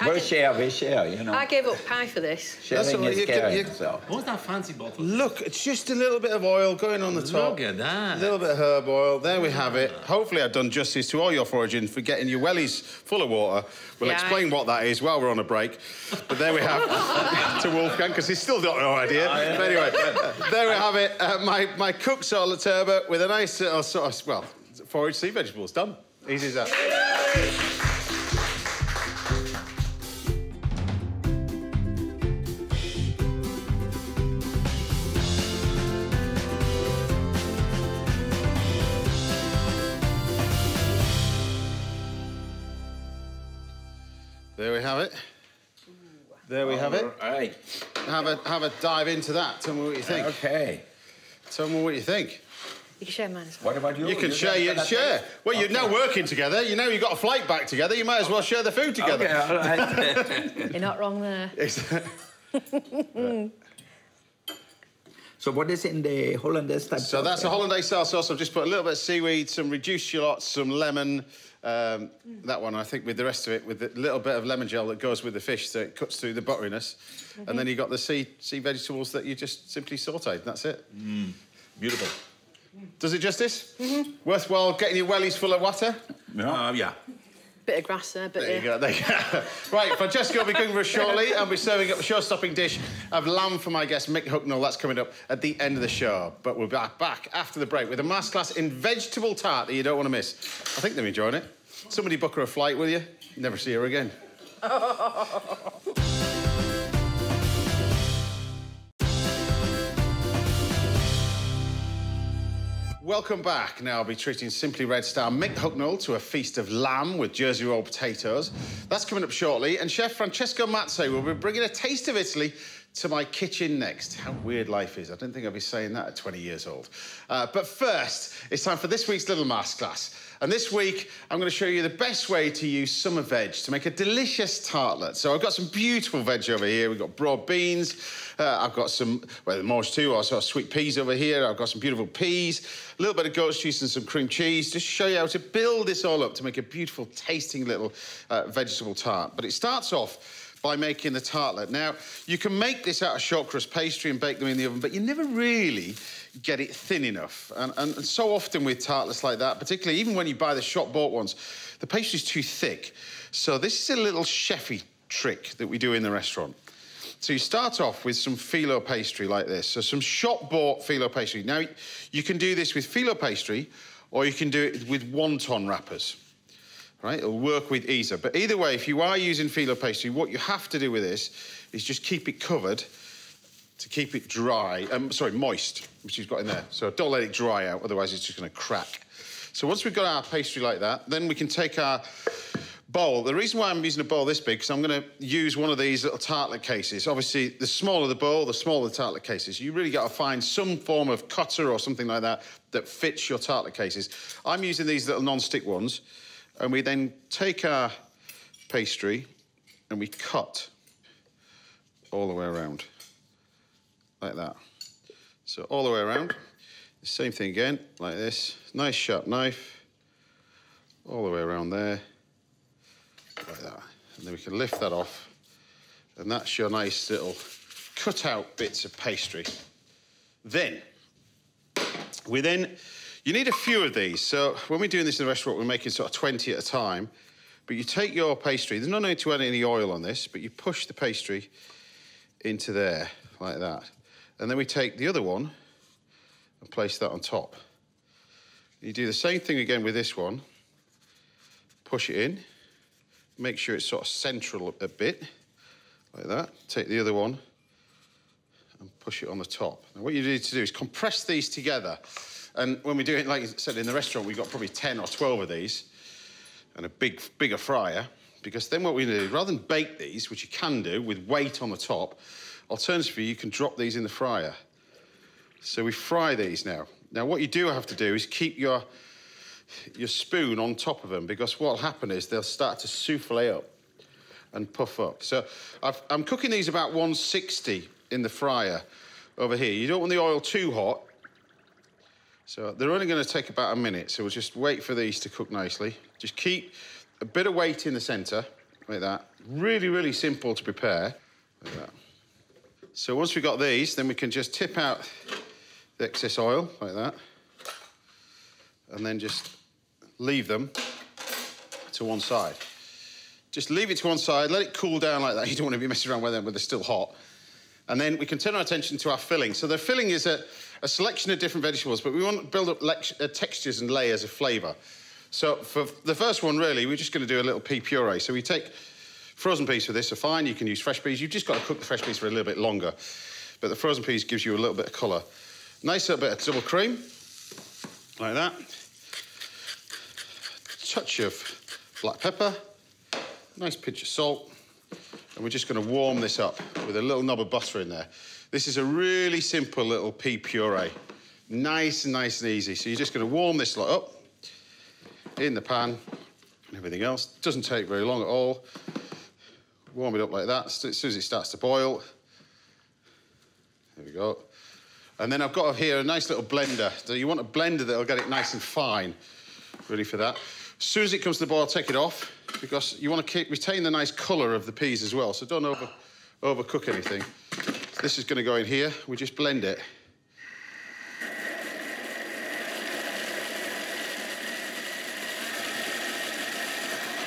We share, you know. I gave up pie for this. Sharing is caring, so. What's that fancy bottle? Look, it's just a little bit of oil going on the top. Look at that. A little bit of herb oil. There we have it. Hopefully I've done justice to all your foraging for getting your wellies full of water. We'll explain what that is while we're on a break. But there we have to Wolfgang, because he's still got no idea. But anyway, there we have it. My cooked sort of turbot with a nice little sort of, well, forage sea vegetables done. Easy as that. There we have it. There we have it. All right. Have a dive into that. Tell me what you think. Okay. Tell me what you think. You can share mine as well. What about you? You can share. Well, you're now working together. You know you've got a flight back together. You might as well share the food together. Okay, all right. You're not wrong there. So what is in the Hollandaise type? So that's a Hollandaise style sauce. I've just put a little bit of seaweed, some reduced shallots, some lemon. That one, I think, with the rest of it, with a little bit of lemon gel that goes with the fish, so it cuts through the butteriness. And then you've got the sea vegetables that you just simply sautéed. That's it. Beautiful. Does it justice? Worthwhile getting your wellies full of water? Yeah. Bit of grass there, but There you go, there you go. Right, Francesco will be cooking for us shortly. I'll be serving up a show-stopping dish of lamb for my guest, Mick Hucknall. That's coming up at the end of the show. But we'll be back after the break with a masterclass in vegetable tart that you don't want to miss. I think they're enjoying it. Somebody book her a flight, will you? Never see her again. Welcome back. Now I'll be treating Simply Red star Mick Hucknall to a feast of lamb with Jersey roll potatoes. That's coming up shortly. And Chef Francesco Mazzei will be bringing a taste of Italy to my kitchen next. How weird life is. I don't think I'll be saying that at 20 years old. But first, it's time for this week's little masterclass. And this week, I'm going to show you the best way to use summer veg to make a delicious tartlet. So I've got some beautiful veg over here. We've got broad beans. I've got some, well, mange too, also sweet peas over here. I've got some beautiful peas, a little bit of goat's cheese and some cream cheese, just to show you how to build this all up to make a beautiful tasting little vegetable tart. But it starts off by making the tartlet. Now, you can make this out of short crust pastry and bake them in the oven, but you never really get it thin enough. And so often with tartlets like that, particularly even when you buy the shop-bought ones, the pastry's too thick. So this is a little chefy trick that we do in the restaurant. So you start off with some phyllo pastry like this. So some shop-bought phyllo pastry. Now, you can do this with phyllo pastry, or you can do it with wonton wrappers. Right, it'll work with either. But either way, if you are using phyllo pastry, what you have to do with this is just keep it covered to keep it dry, moist, which you've got in there. So don't let it dry out, otherwise it's just going to crack. So once we've got our pastry like that, then we can take our bowl. The reason why I'm using a bowl this big, because I'm going to use one of these little tartlet cases. Obviously, the smaller the bowl, the smaller the tartlet cases. You really got to find some form of cutter or something like that that fits your tartlet cases. I'm using these little non-stick ones. And we then take our pastry and we cut all the way around, like that. So all the way around, the same thing again, like this. Nice sharp knife, all the way around there, like that. And then we can lift that off, and that's your nice little cut out bits of pastry. Then, you need a few of these. So when we're doing this in the restaurant, we're making sort of 20 at a time. But you take your pastry, there's no need to add any oil on this, but you push the pastry into there, like that. And then we take the other one and place that on top. You do the same thing again with this one. Push it in, make sure it's sort of central a bit, like that. Take the other one and push it on the top. Now what you need to do is compress these together. And when we do it, like I said, in the restaurant, we've got probably 10 or 12 of these and a bigger fryer, because then what we do, rather than bake these, which you can do with weight on the top, alternatively, you can drop these in the fryer. So we fry these now. Now, what you do have to do is keep your spoon on top of them, because what'll happen is they'll start to souffle up and puff up. So I'm cooking these about 160 in the fryer over here. You don't want the oil too hot, So they're only going to take about a minute, so we'll just wait for these to cook nicely. Just keep a bit of weight in the centre, like that. Really, really simple to prepare, like that. So once we've got these, then we can just tip out the excess oil, like that. And then just leave them to one side. Just leave it to one side, let it cool down like that. You don't want to be messing around with them when they're still hot. And then we can turn our attention to our filling. So the filling is a selection of different vegetables, but we want to build up textures and layers of flavour. So for the first one, really, we're just going to do a little pea puree. So we take frozen peas for this, are fine. You can use fresh peas. You've just got to cook the fresh peas for a little bit longer. But the frozen peas gives you a little bit of colour. Nice little bit of double cream, like that. Touch of black pepper, nice pinch of salt. And we're just going to warm this up with a little knob of butter in there. This is a really simple little pea puree. Nice and easy. So you're just going to warm this lot up in the pan and everything else. Doesn't take very long at all. Warm it up like that. As soon as it starts to boil. There we go. And then I've got here a nice little blender. So you want a blender that'll get it nice and fine, ready for that. As soon as it comes to the boil, take it off, because you want to retain the nice colour of the peas as well, so don't overcook anything. So this is going to go in here. We just blend it.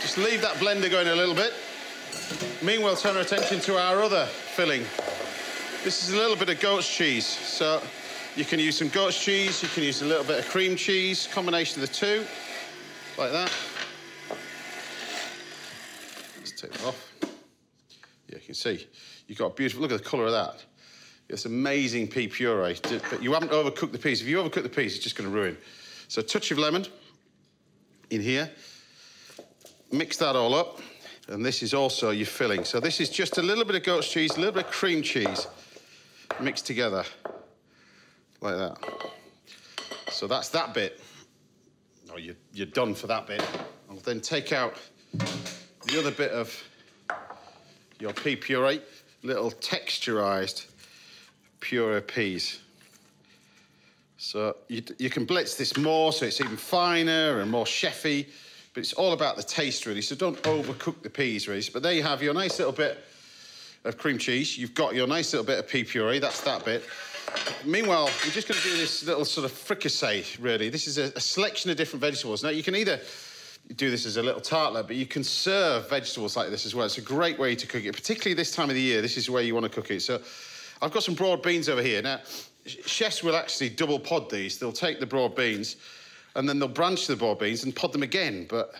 Just leave that blender going a little bit. Meanwhile, turn our attention to our other filling. This is a little bit of goat's cheese, so you can use some goat's cheese, you can use a little bit of cream cheese, combination of the two. Like that. Let's take that off. Yeah, you can see. You've got a beautiful, look at the colour of that. It's amazing pea puree, but you haven't overcooked the peas. If you overcook the peas, it's just going to ruin. So a touch of lemon in here. Mix that all up. And this is also your filling. So this is just a little bit of goat's cheese, a little bit of cream cheese mixed together. Like that. So that's that bit. Oh, you're done for that bit. I'll then take out the other bit of your pea puree, little texturised puree peas. So you can blitz this more so it's even finer and more chefy, but it's all about the taste, really, so don't overcook the peas, really. But there you have your nice little bit of cream cheese. You've got your nice little bit of pea puree, that's that bit. Meanwhile, we're just going to do this little sort of fricassee, really. This is a selection of different vegetables. Now, you can either do this as a little tartlet, but you can serve vegetables like this as well. It's a great way to cook it, particularly this time of the year. This is where you want to cook it. So I've got some broad beans over here. Now, chefs will actually double pod these. They'll take the broad beans and then they'll branch the broad beans and pod them again. But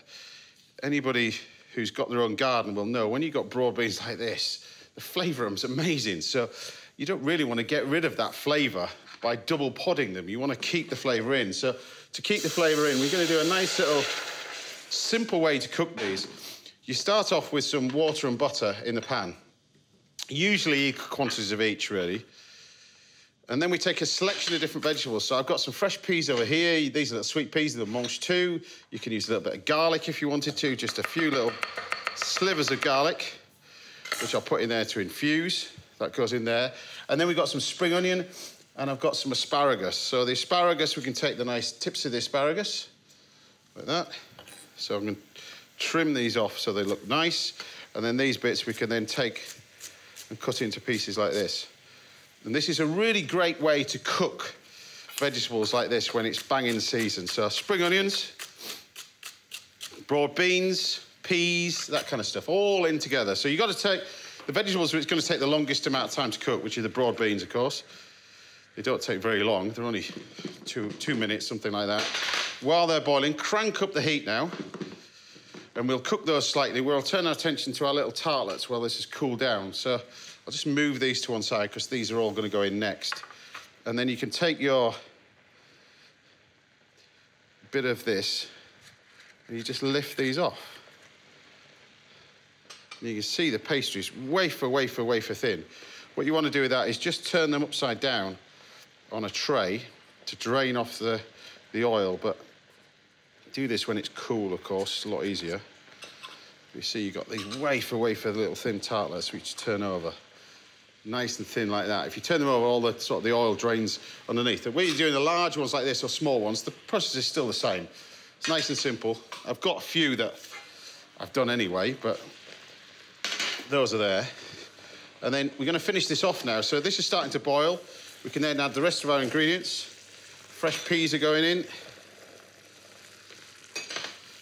anybody who's got their own garden will know when you've got broad beans like this, the flavour of them's amazing. So you don't really want to get rid of that flavour by double podding them. You want to keep the flavour in. So to keep the flavour in, we're going to do a nice little simple way to cook these. You start off with some water and butter in the pan. Usually equal quantities of each, really. And then we take a selection of different vegetables. So I've got some fresh peas over here. These are the sweet peas, the mange tout. You can use a little bit of garlic if you wanted to, just a few little slivers of garlic, which I'll put in there to infuse. That goes in there. And then we've got some spring onion, and I've got some asparagus. So the asparagus, we can take the nice tips of the asparagus, like that. So I'm going to trim these off so they look nice. And then these bits we can then take and cut into pieces like this. And this is a really great way to cook vegetables like this when it's banging season. So spring onions, broad beans, peas, that kind of stuff, all in together. So you've got to take the vegetables it's going to take the longest amount of time to cook, which are the broad beans, of course. They don't take very long. They're only two minutes, something like that. While they're boiling, crank up the heat now. And we'll cook those slightly. We'll turn our attention to our little tartlets while this has cooled down. So I'll just move these to one side because these are all going to go in next. And then you can take your bit of this and you just lift these off. And you can see the pastry's wafer thin. What you want to do with that is just turn them upside down on a tray to drain off the oil, but do this when it's cool, of course. It's a lot easier. You see you've got these wafer little thin tartlets which turn over. nice and thin like that. If you turn them over, all the sort of the oil drains underneath. When you're doing the large ones like this or small ones, the process is still the same. It's nice and simple. I've got a few that I've done anyway, but those are there. And then we're going to finish this off now. So this is starting to boil. We can then add the rest of our ingredients. Fresh peas are going in.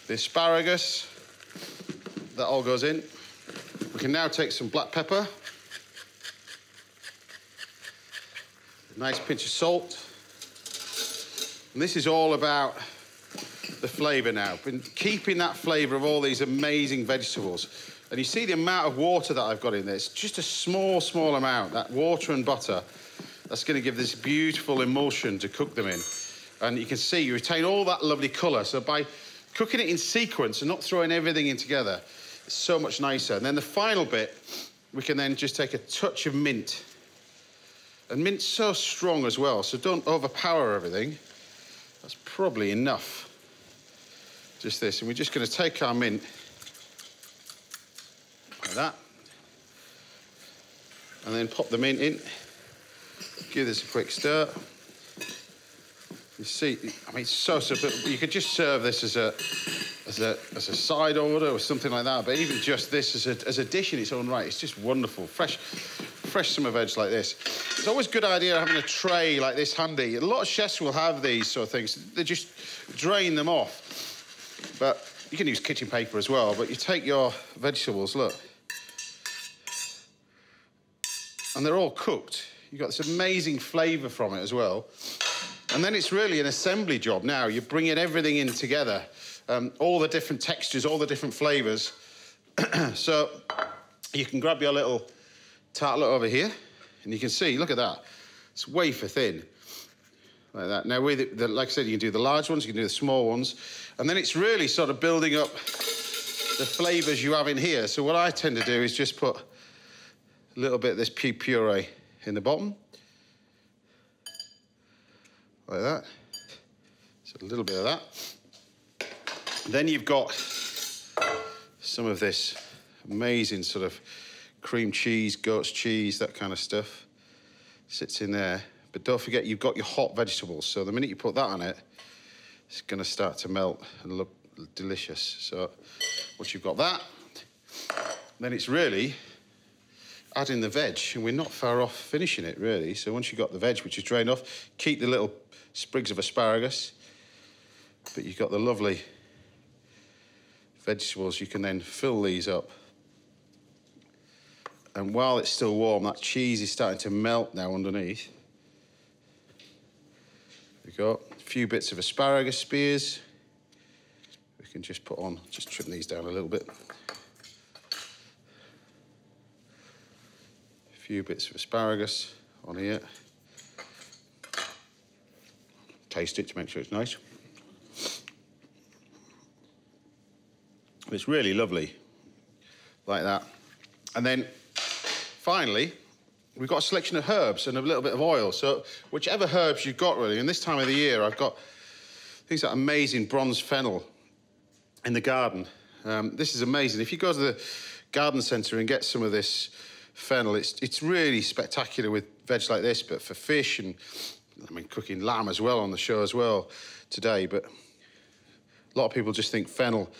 The asparagus, that all goes in. We can now take some black pepper. A nice pinch of salt. And this is all about the flavour now, been keeping that flavour of all these amazing vegetables. And you see the amount of water that I've got in there. It's just a small, small amount, that water and butter. That's going to give this beautiful emulsion to cook them in. And you can see you retain all that lovely colour. So by cooking it in sequence and not throwing everything in together, it's so much nicer. And then the final bit, we can then just take a touch of mint. And mint's so strong as well, so don't overpower everything. That's probably enough. Just this, and we're just going to take our mint like that, and then pop the mint in. Give this a quick stir. You see, I mean, it's so simple. You could just serve this as a side order or something like that. But even just this as a dish in its own right, it's just wonderful. Fresh summer veg like this. It's always a good idea having a tray like this handy. A lot of chefs will have these sort of things. They just drain them off. But you can use kitchen paper as well. But you take your vegetables, look, and they're all cooked. You've got this amazing flavour from it as well. And then it's really an assembly job now. You're bringing everything in together, all the different textures, all the different flavours. So you can grab your little tartlet over here, and you can see, look at that. It's wafer thin, like that. Now, with like I said, you can do the large ones, you can do the small ones, and then it's really sort of building up the flavours you have in here. So what I tend to do is just put a little bit of this pea puree in the bottom, like that. So a little bit of that. And then you've got some of this amazing sort of cream cheese, goat's cheese, that kind of stuff sits in there. But don't forget, you've got your hot vegetables. So the minute you put that on it, it's going to start to melt and look delicious. So once you've got that, then it's really adding the veg, and we're not far off finishing it, really. So once you've got the veg, which is drained off, keep the little sprigs of asparagus, but you've got the lovely vegetables. You can then fill these up. And while it's still warm, that cheese is starting to melt now underneath. We've got a few bits of asparagus spears. We can just put on, just trim these down a little bit. A few bits of asparagus on here. Taste it to make sure it's nice. It's really lovely, like that. And then, finally, we've got a selection of herbs and a little bit of oil. So whichever herbs you've got, really. And this time of the year, I've got things like amazing bronze fennel in the garden. This is amazing. If you go to the garden centre and get some of this fennel, it's really spectacular with veg like this, but for fish and, I mean, cooking lamb as well on the show as well today. But a lot of people just think fennel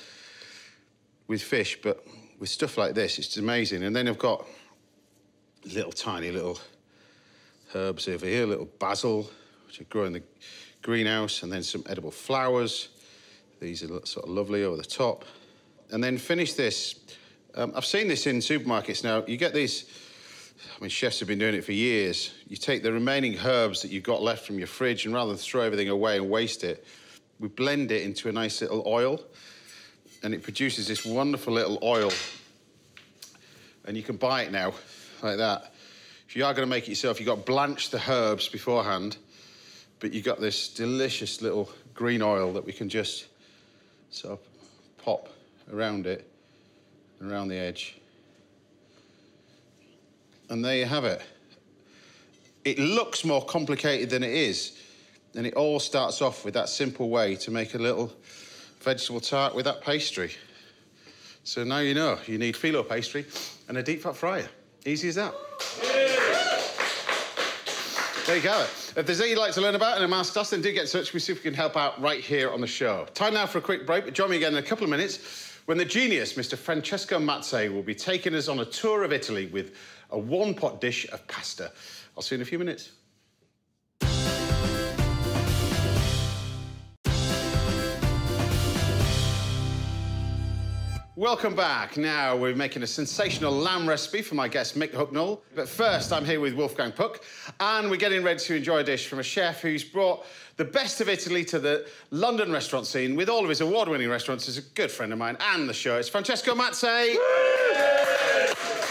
with fish, but with stuff like this, it's amazing. And then I've got little tiny little herbs over here, little basil, which I grow in the greenhouse, and then some edible flowers. These are sort of lovely over the top. And then finish this. I've seen this in supermarkets now. You get these, I mean, chefs have been doing it for years. You take the remaining herbs that you've got left from your fridge, and rather than throw everything away and waste it, we blend it into a nice little oil, and it produces this wonderful little oil. And you can buy it now, like that. If you are going to make it yourself, you've got to blanch the herbs beforehand, but you've got this delicious little green oil that we can just sort of pop around it, around the edge. And there you have it. It looks more complicated than it is, and it all starts off with that simple way to make a little vegetable tart with that pastry. So now you know you need phyllo pastry and a deep fat fryer. Easy as that. Yeah. There you go. If there's anything you'd like to learn about in a masterclass, then do get in touch. We see if we can help out right here on the show. Time now for a quick break, but join me again in a couple of minutes when the genius, Mr. Francesco Mazzei, will be taking us on a tour of Italy with a one-pot dish of pasta. I'll see you in a few minutes. Welcome back. Now we're making a sensational lamb recipe for my guest Mick Hucknall. But first, I'm here with Wolfgang Puck, and we're getting ready to enjoy a dish from a chef who's brought the best of Italy to the London restaurant scene with all of his award-winning restaurants. He's a good friend of mine and the show. It's Francesco Mazzei.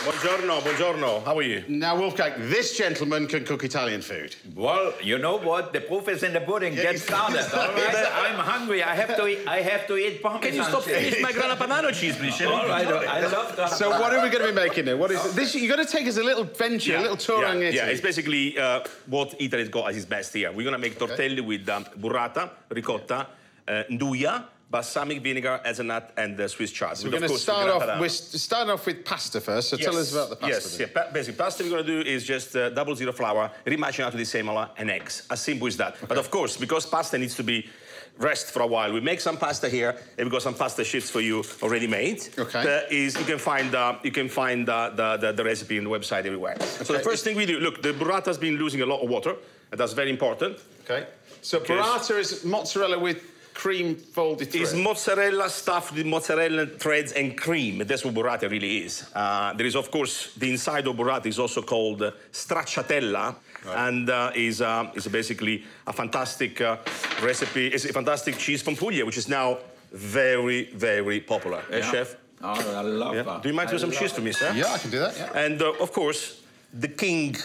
Buongiorno, buongiorno. How are you? Now, Wolfgang, this gentleman can cook Italian food. Well, you know what? The proof is in the pudding. Get started. All right? I'm hungry. I have to eat Parmesan. Can you stop eating my grana padano cheese, please? All right, I love that. So what are we going to be making here? What is this? You're going to take us a little venture, a little tour around Italy. Yeah, it's basically what Italy's got as its best here. We're going to make tortelli with burrata, ricotta, nduja, balsamic vinegar, hazelnut, and Swiss chard. So we're going to start off with pasta first. So tell us about the pasta. Yes, basically, pasta we're going to do is just double zero flour, rimacinato di semola, and eggs. As simple as that. Okay. But of course, because pasta needs to be rest for a while, we make some pasta here, and we've got some pasta sheets for you already made. Okay. You can find the recipe on the website everywhere. Okay. So the first thing we do, look, the burrata's been losing a lot of water, and that's very important. Okay. So burrata is mozzarella with cream folded thread. It's mozzarella stuffed with mozzarella threads and cream. That's what burrata really is. There is, of course, the inside of burrata is also called stracciatella, and is basically a fantastic recipe. It's a fantastic cheese from Puglia, which is now very, very popular. Chef? Oh, I love that. Do you mind doing some cheese for me, sir? Yeah, I can do that, yeah. And, of course, the king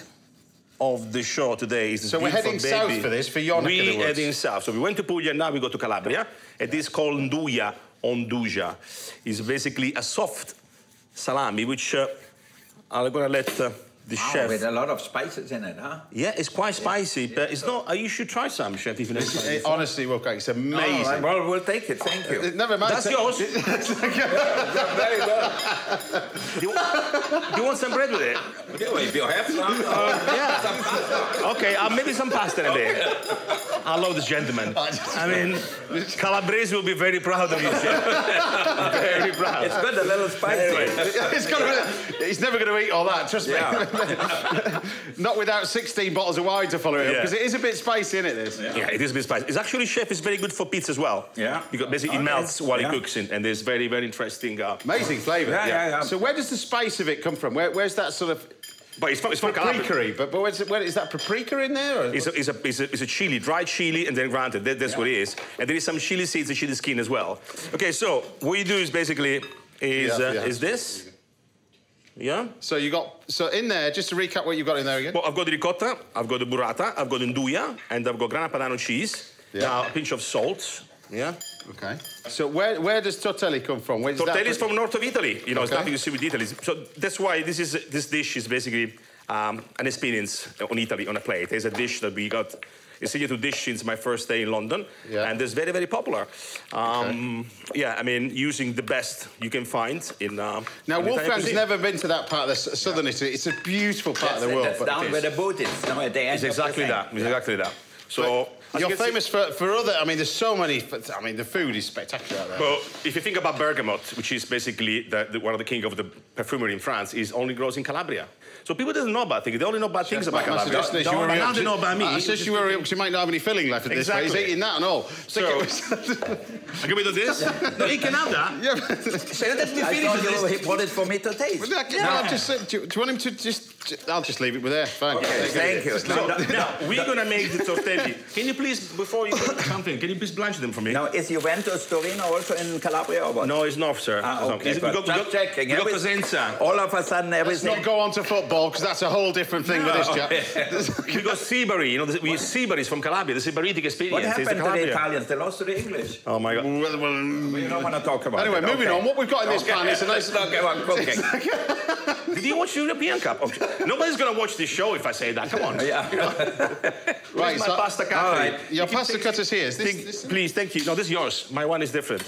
of the show today is this. So we're heading south for this, for your neck of the woods. We're heading south. So we went to Puglia, now we go to Calabria. It is called nduja on duja. It's basically a soft salami, which I'm going to let the chef... with a lot of spices in it, huh? Yeah, it's quite spicy, but it's not... You should try some, chef, if you know. Honestly, Wolfgang, it's amazing. Right. Well, we'll take it, thank you. Never mind. That's yours. Very good. Do you want some bread with it? If you have some. Yeah. Okay, maybe some pasta in a bit. I love this gentleman. I mean, Calabrese will be very proud of you, chef. Very proud. It's good, a little spicy. He's never going to eat all that, trust me. Yeah. Not without 16 bottles of wine to follow it up, because it is a bit spicy, isn't it, this? Yeah, it is a bit spicy. It's actually, chef, is very good for pizza as well. Yeah. Because basically it melts while it cooks, and there's very, very interesting... amazing flavour. Yeah. So where does the spice of it come from? Where's that sort of... But it's from paprika, but where is that paprika in there? Or? It's a chili, dried chili, and then grounded. That's what it is. And there is some chili seeds and chili skin as well. Okay, so what you do is basically is this. Yeah. So in there, just to recap what you've got in there again. Well, I've got the ricotta, I've got the burrata, I've got the nduja, and I've got grana padano cheese. Yeah. Now a pinch of salt. Yeah. Okay. So where does tortelli come from? Tortelli is from north of Italy. You know, it's nothing to do with Italy. So that's why this dish is basically an experience on Italy on a plate. It's a dish that we got. It's easier to dish since my first day in London, and it's very, very popular. Yeah, I mean, using the best you can find in. Now, Wolfgang's never been to that part of the southern Italy. It's a beautiful part of the world. That's down where the boat is. No, at the end it's exactly that. It's exactly that. So. You're famous for other... I mean, there's so many... I mean, the food is spectacular out there. Well, if you think about bergamot, which is basically one of the king of the perfumery in France, is only grows in Calabria. So people don't know about things. They only know bad things about Calabria. Now they know about me. I suggest you worry because you might not have any filling left at this point. He's eating that and all. So, I can we do this? No, he can have that. Yeah. So let me finish. You wanted for me to taste. No, do you want him to just... I'll just leave it with there. Fine. Okay, thank you. Now, we're going to make the tortelli. Can you please, before you do something, can you please blanch them for me? Now, is Juventus Torino also in Calabria or what? No, it's not, sir. Okay, we got checking. Cosenza. All of a sudden, everything... Let's not go on to football, because that's a whole different thing with this chap. We got Sibari, you know, we use Sibaris from Calabria, the Sibaritic experience. What happened to the Italians? They lost to the English. Oh, my God. Well, we don't want to talk about it. Anyway, moving on. What we've got in this pan is a nice... Okay, I'm cooking. Did you watch the European Cup? Nobody's going to watch this show if I say that. Come on. Yeah. Right, my pasta cutter. All right. Your pasta cutter's here. Is this... Please, thank you. No, this is yours. My one is different.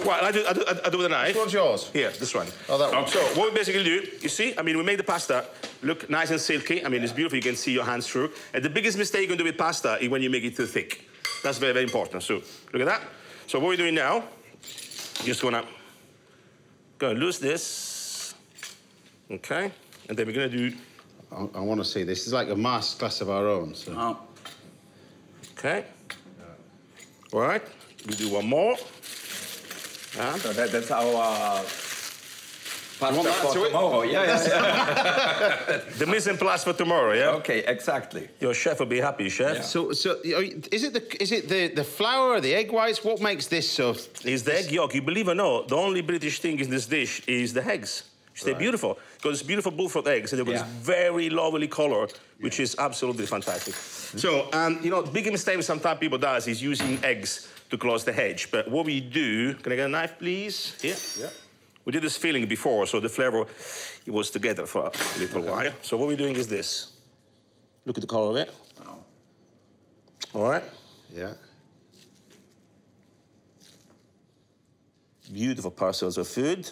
Well, I do with a knife. Which one's yours? Here, this one. Oh, that one. So what we basically do, you see, I mean, we make the pasta but look nice and silky. I mean, it's beautiful. You can see your hands through. And the biggest mistake you can do with pasta is when you make it too thick. That's very, very important. So look at that. So what we're doing now, just gonna go and lose this. Okay. And then we're gonna do. I want to see this. It's like a masterclass of our own. So. Oh. Okay. All right. We do one more. So that's our pasta for to tomorrow. Yeah. The mise en place for tomorrow, yeah? Okay, exactly. Your chef will be happy, chef. Yeah. So is it the flour or the egg whites? What makes this so? It's the egg yolk. You believe or not, the only British thing in this dish is the eggs. They're beautiful because it's beautiful bullfrog eggs and they've got this very lovely color, which is absolutely fantastic. So, you know, the big mistake sometimes people does is using eggs to close the hedge. But what we do, can I get a knife, please? Here. Yeah. We did this filling before, so the flavor it was together for a little while. So what we're doing is this. Look at the color of it. Oh. All right. Yeah. Beautiful parcels of food.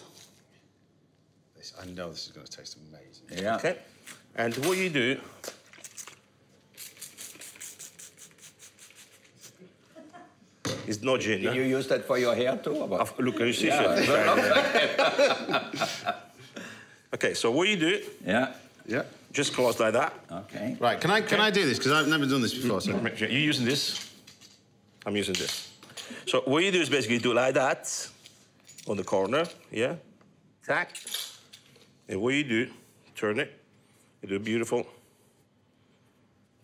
I know this is going to taste amazing. Yeah. Okay. And what you do. Is no gin. Did you use that for your hair too? Or what? Look, you see. Okay, so what you do? Yeah. Yeah. Just close like that. Okay. Right. Can I do this? Because I've never done this before. So. You're using this. I'm using this. So what you do is basically do like that on the corner. Yeah. Tack. And what you do, turn it. You do a beautiful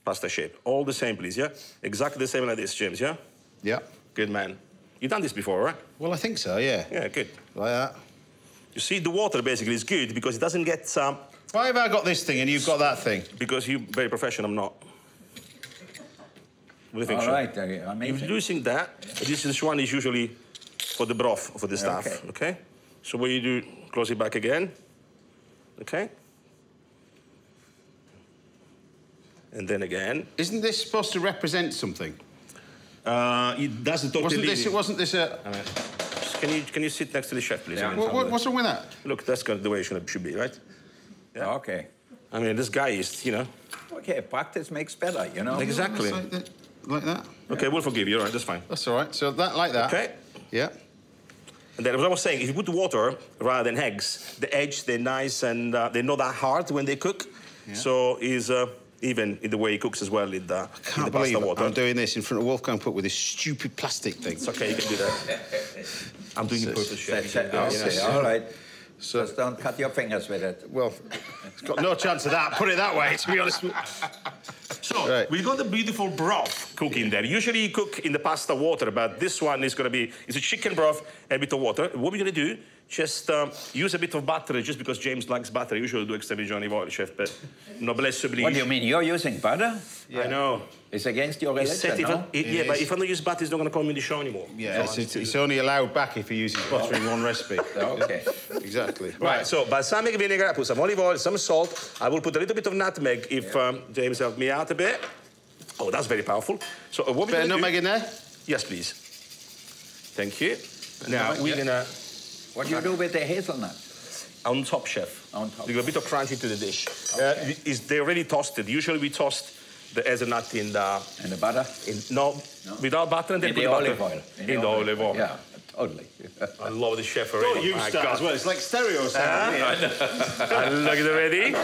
pasta shape. All the same, please. Yeah. Exactly the same like this, James. Yeah. Yeah. Good man. You've done this before, right? Well, I think so. Yeah. Yeah. Good. Like that. You see, the water basically is good because it doesn't get Why have I got this thing and you've got that thing? because you're very professional. I'm not. What do you think, All Sean? right. Amazing. You're using that. This one is usually for the broth, for the stuff. Okay. So what you do, close it back again. Okay. And then again. Isn't this supposed to represent something? It doesn't totally. Wasn't this a? Can you sit next to the chef, please? Yeah. What's wrong with that? Look, that's kind of the way it should be, right? Yeah. Okay. I mean, this guy is, you know. Okay, practice makes better, you know. Exactly. Like that. Okay, we'll forgive you. All right, that's fine. That's all right. So that like that. Okay. Yeah. And then, as I was saying, if you put water rather than eggs, the edge, they're nice and they're not that hard when they cook. Yeah. So is even in the way he cooks as well in the, I can't believe water. I'm doing this in front of Wolfgang put with this stupid plastic thing. It's okay, you can do that. I'm doing it purpose, chef. Okay, all right. So just don't cut your fingers with it. Well, it's got no chance of that. Put it that way, to be honest. So we've got the beautiful broth cooking there. Usually you cook in the pasta water, but this one is going to be it's a chicken broth and a bit of water. What we're going to do, just use a bit of butter, just because James likes butter. I usually do extra virgin olive oil, chef, but noblesse oblige. What do you mean? You're using butter? Yeah. I know. It's against your religion, no? Yeah, but if I don't use butter, it's not going to come in the show anymore. Yeah, it's only allowed back if he uses butter in one recipe. Okay. Exactly. Right, so balsamic vinegar, I put some olive oil, some salt. I will put a little bit of nutmeg if James helped me out a bit. Oh, that's very powerful. So what we're going to do... nutmeg in there? Yes, please. Thank you. Now, we're going to... What do you do with the hazelnut? On top, chef. On top. We got a bit of crunch into the dish. Okay. They're already toasted. Usually we toast the hazelnut in the... In the butter? No, without butter and then in the olive oil. In the olive oil. Yeah, totally. I love the chef already. Don't use that as well. It's like stereo sound. I look at it already.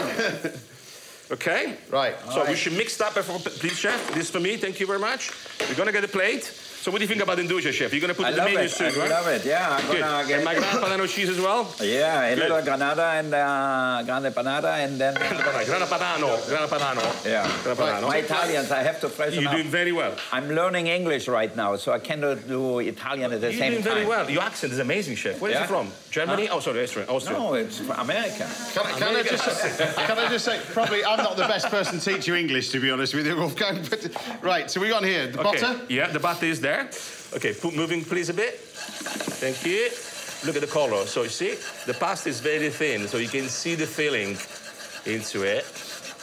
Okay. Right. So we should mix that before, please, chef. This is for me. Thank you very much. We're going to get a plate. So what do you think about Induja, chef? You're going to put the menu soon, right? I love it, yeah. I'm gonna get... And my grana padano cheese as well? Yeah, a little granada and grana panada and then... Grana padano. Yeah. Grana padano. My Italians, I have to freshen up. You're doing very well. I'm learning English right now, so I cannot do Italian at the same time. You're doing very well. Your accent is amazing, chef. Where is it from? Germany? Oh, sorry, Austria. No, it's from America. Can I just say, probably I'm not the best person to teach you English, to be honest with you, Wolfgang. Right, so we got here the butter. Yeah, the butter is there. Okay, moving please a bit. Thank you. Look at the color. So you see, the pasta is very thin, so you can see the filling into it.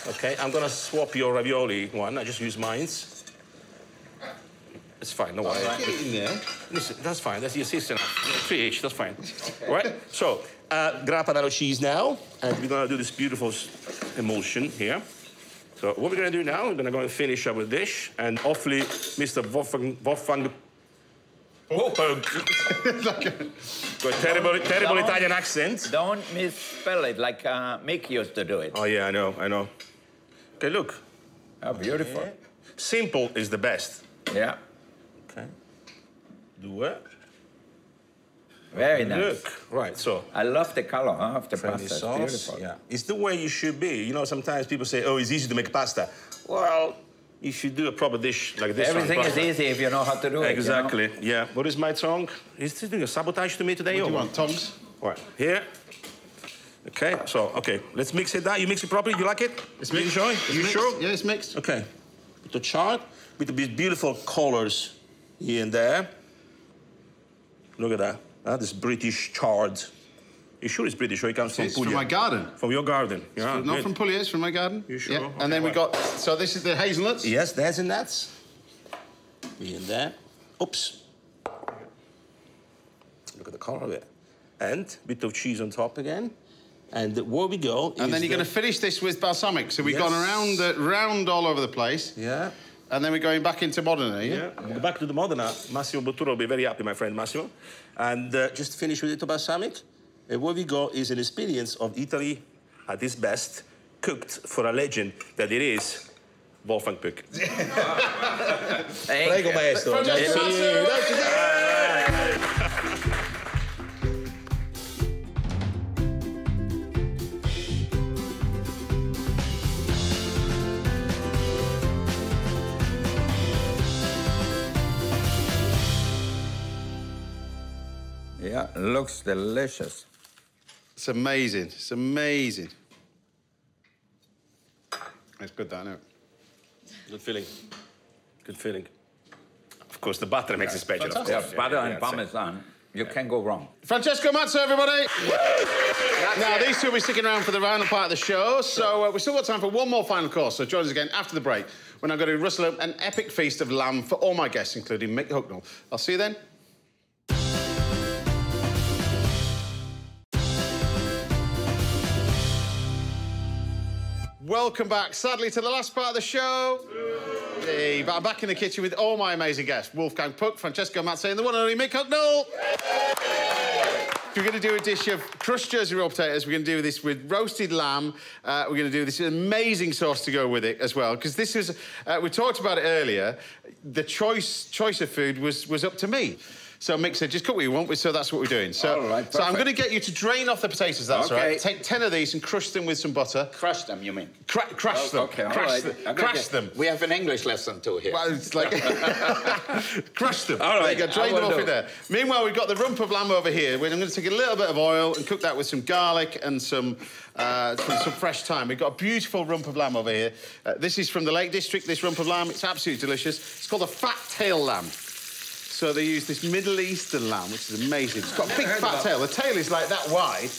Okay, I'm gonna swap your ravioli one. I just use mine. It's fine, no worries. Get it in there. Listen, that's fine. That's the assistant. 3 each, that's fine. Okay. Right? So, grappa cheese now, and we're gonna do this beautiful emulsion here. So what we're gonna do now, we're gonna go and finish up with dish, and hopefully Mr. Wolfgang got a terrible Italian accent. Don't misspell it like Mick used to do it. Oh yeah, I know. Okay, look. How beautiful. Yeah. Simple is the best. Yeah. Okay. Do it. Very nice. Look. Right, so. I love the color of the pasta. It's Sauce. beautiful. Yeah. It's the way you should be. You know, sometimes people say, oh, it's easy to make pasta. Well, you should do a proper dish like this. Everything is easy if you know how to do it. Exactly, you know? yeah. What is my tongue? Is this doing a sabotage to me today? What do you want, tongs? All right, here. Okay, so, okay, let's mix it down. You mix it properly, you like it? It's mixed. You sure? You sure? Yeah, it's mixed. Okay. Put the chart with these beautiful colors here and there. Look at that. This British chard. You sure it's British or it comes from Puglia? From my garden. From your garden. Yeah, not from Puglia, it's from my garden. You sure? Yeah. Okay, and then we got, so this is the hazelnuts? Yes, the hazelnuts. Here and there. Oops. Look at the color of it. And a bit of cheese on top again. And where we go And then you're going to finish this with balsamic. So we've gone round all over the place. Yeah. And then we're going back into Modena, yeah? Go back to the Modena. Massimo Botturo will be very happy, my friend Massimo. And just finish with a little balsamic. And where we go is an experience of Italy at its best, cooked for a legend that it is, Wolfgang Puck. Prego, maestro. Yeah, looks delicious. It's amazing. It's amazing. It's good, that, isn't it? Good feeling. Good feeling. Of course, the butter makes it special. Of Yeah, course. butter and Parmesan. You can't go wrong. Francesco, Mazzei, everybody. Now, these two will be sticking around for the final part of the show, so we've still got time for one more final course, so join us again after the break when I'm going to rustle up an epic feast of lamb for all my guests, including Mick Hucknall. I'll see you then. Welcome back, sadly, to the last part of the show. Hey, but I'm back in the kitchen with all my amazing guests. Wolfgang Puck, Francesco Mazzei, and the one and only Mick Hucknall. We're going to do a dish of crushed Jersey roll potatoes. We're going to do this with roasted lamb. We're going to do this amazing sauce to go with it as well, because this was, we talked about it earlier, the choice of food was up to me. So Mick said, just cook what you want, so that's what we're doing. So, all right, so I'm going to get you to drain off the potatoes, that's okay. right. Take 10 of these and crush them with some butter. Crush them, you mean? Crush them. Okay, all crush right. crush them. We have an English lesson too here. Well, it's like... crush them. All right, there you go, drain them off in there. Meanwhile, we've got the rump of lamb over here. I'm going to take a little bit of oil and cook that with some garlic and some fresh thyme. We've got a beautiful rump of lamb over here. This is from the Lake District, this rump of lamb. It's absolutely delicious. It's called a fat tail lamb. So they use this Middle Eastern lamb, which is amazing. It's got a big fat tail. The tail is like that wide. And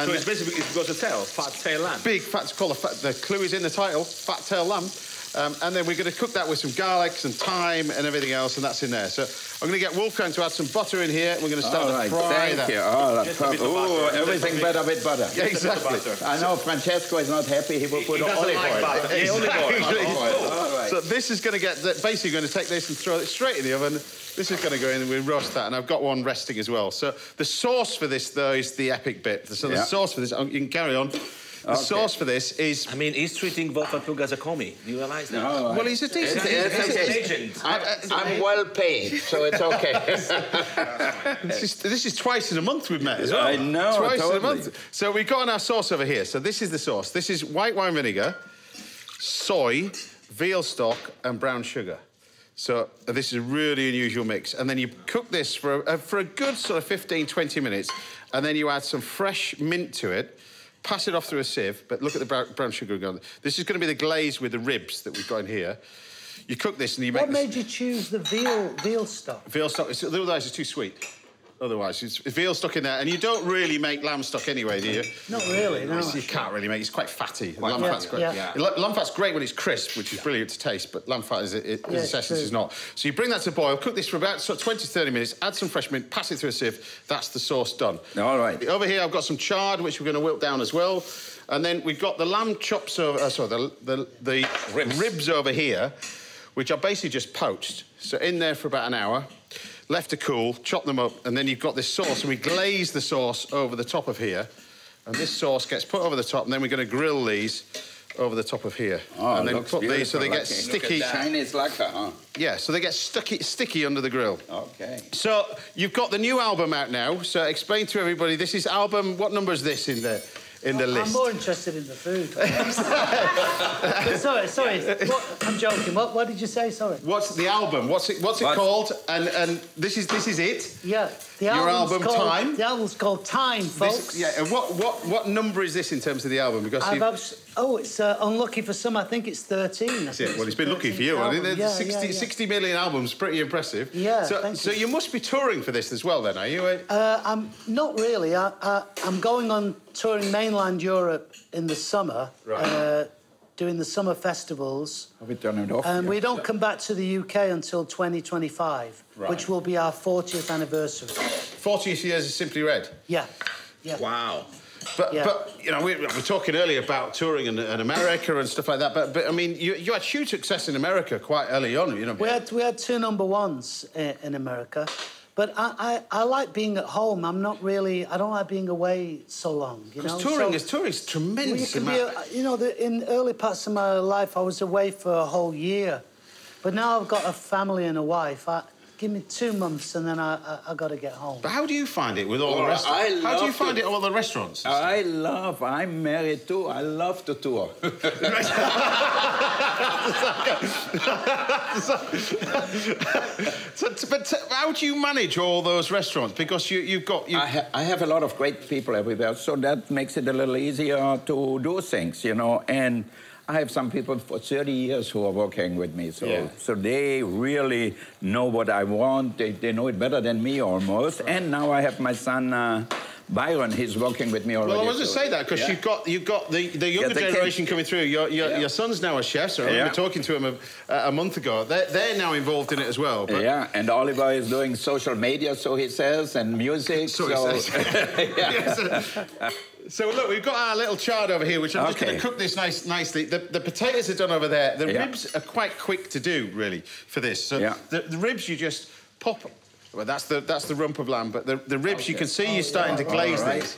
so it's basically, it's got a tail, fat tail lamb. Big fat, it's called the clue is in the title, fat tail lamb. And then we're going to cook that with some garlic, some thyme and everything else, and that's in there. So I'm going to get Wolfgang to add some butter in here, and we're going to start to fry that. Thank you. Oh, everything better with butter. Yeah, exactly. I know Francesco is not happy. He will put olive oil. Exactly. So this is going to get, basically going to take this and throw it straight in the oven. This is going to go in and we'll roast that, and I've got one resting as well. So the sauce for this, though, is the epic bit. So the sauce for this, you can carry on. The sauce for this is... I mean, he's treating Wolfgang Puck as a commie. Do you realise that? No, well, he's a decent... He's a legend. I'm well paid, so it's okay. This is twice in a month we've met as well. I know, twice in a totally. month. So we've got our sauce over here. So this is the sauce. This is white wine vinegar, soy, veal stock, and brown sugar. So this is a really unusual mix. And then you cook this for a good sort of 15, 20 minutes, and then you add some fresh mint to it, pass it off through a sieve, but look at the brown sugar going. This is going to be the glaze with the ribs that we've got in here. You cook this and you make... What made you choose the veal stock? Veal stock, otherwise it's too sweet. otherwise. It's veal stuck in there, and you don't really make lamb stock anyway, do you? Not really, no. You can't really make it. It's quite fatty. Lamb fat's great. Yeah. Lamb fat's great when it's crisp, which is brilliant to taste, but lamb fat, its essence is not. So you bring that to boil, cook this for about 20 to 30 minutes, add some fresh mint, pass it through a sieve. That's the sauce done. All right. Over here, I've got some chard, which we're going to wilt down as well. And then we've got the lamb chops over... the ribs over here, which are basically just poached. So in there for about an hour, left to cool, chop them up, and then you've got this sauce, and we glaze the sauce over the top of here. And this sauce gets put over the top, and then we're going to grill these over the top of here. Oh, and then put these so they get looking. sticky. Chinese lacquer, huh? Yeah, so they get sticky under the grill. Okay. So you've got the new album out now. So explain to everybody, this is album... What number is this in the list? I'm more interested in the food. sorry. I'm joking. What did you say? Sorry. What's the album? What's it called? And this is it. Yeah. Your album called, Time. The album's called Time, folks. And what number is this in terms of the album? Because it's unlucky for some. I think it's 13. That's it. Well, it's been lucky for you. I mean, 60 million albums, pretty impressive. Yeah. So you must be touring for this as well, then, are you? I'm not really. I'm going on touring mainland Europe in the summer. Right. Doing the summer festivals. We turn it off. And we don't come back to the UK until 2025, which will be our 40th anniversary. 40th years of Simply Red? Yeah. Wow. But you know, we were talking earlier about touring in America and stuff like that. But I mean, you had huge success in America quite early on, you know. We had 2 number 1s in America. But I like being at home. I don't like being away so long, you know. Touring's tremendous. In early parts of my life, I was away for a whole year. But now I've got a family and a wife. Give me 2 months and then I got to get home. But how do you find it with all the restaurants? How do you find it all the restaurants? I'm married too. I love to tour. But how do you manage all those restaurants? Because you've got... I have a lot of great people everywhere, so that makes it a little easier to do things, you know, and... I have some people for 30 years who are working with me, so they really know what I want. They know it better than me almost. Right. And now I have my son Byron. He's working with me already. Well, I was going to say that because you've got the younger generation coming through. Your son's now a chef. So I remember talking to him a month ago. They're now involved in it as well. But... Yeah, and Oliver is doing social media, so he says, and music. So he says. So look, we've got our little chard over here, which I'm just going to cook this nicely. The potatoes are done over there. The ribs are quite quick to do, really, for this. So the ribs you just pop. Well, that's the rump of lamb, but the ribs you can see you're starting to glaze these.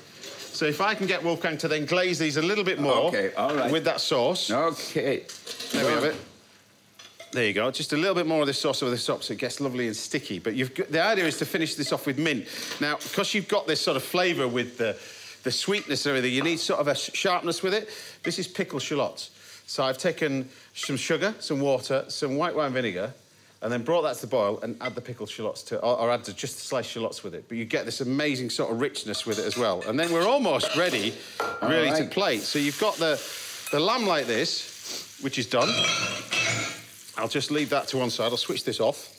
So if I can get Wolfgang to then glaze these a little bit more with that sauce. Okay. There we have it. There you go. Just a little bit more of this sauce over the top so it gets lovely and sticky. But the idea is to finish this off with mint. Now, because you've got this sort of flavour with the sweetness and everything, you need sort of a sharpness with it. This is pickled shallots. So I've taken some sugar, some water, some white wine vinegar, and then brought that to the boil and add the pickled shallots to, or add just sliced shallots with it. But you get this amazing sort of richness with it as well. And then we're almost ready, really, to plate. So you've got the lamb like this, which is done. I'll just leave that to one side. I'll switch this off.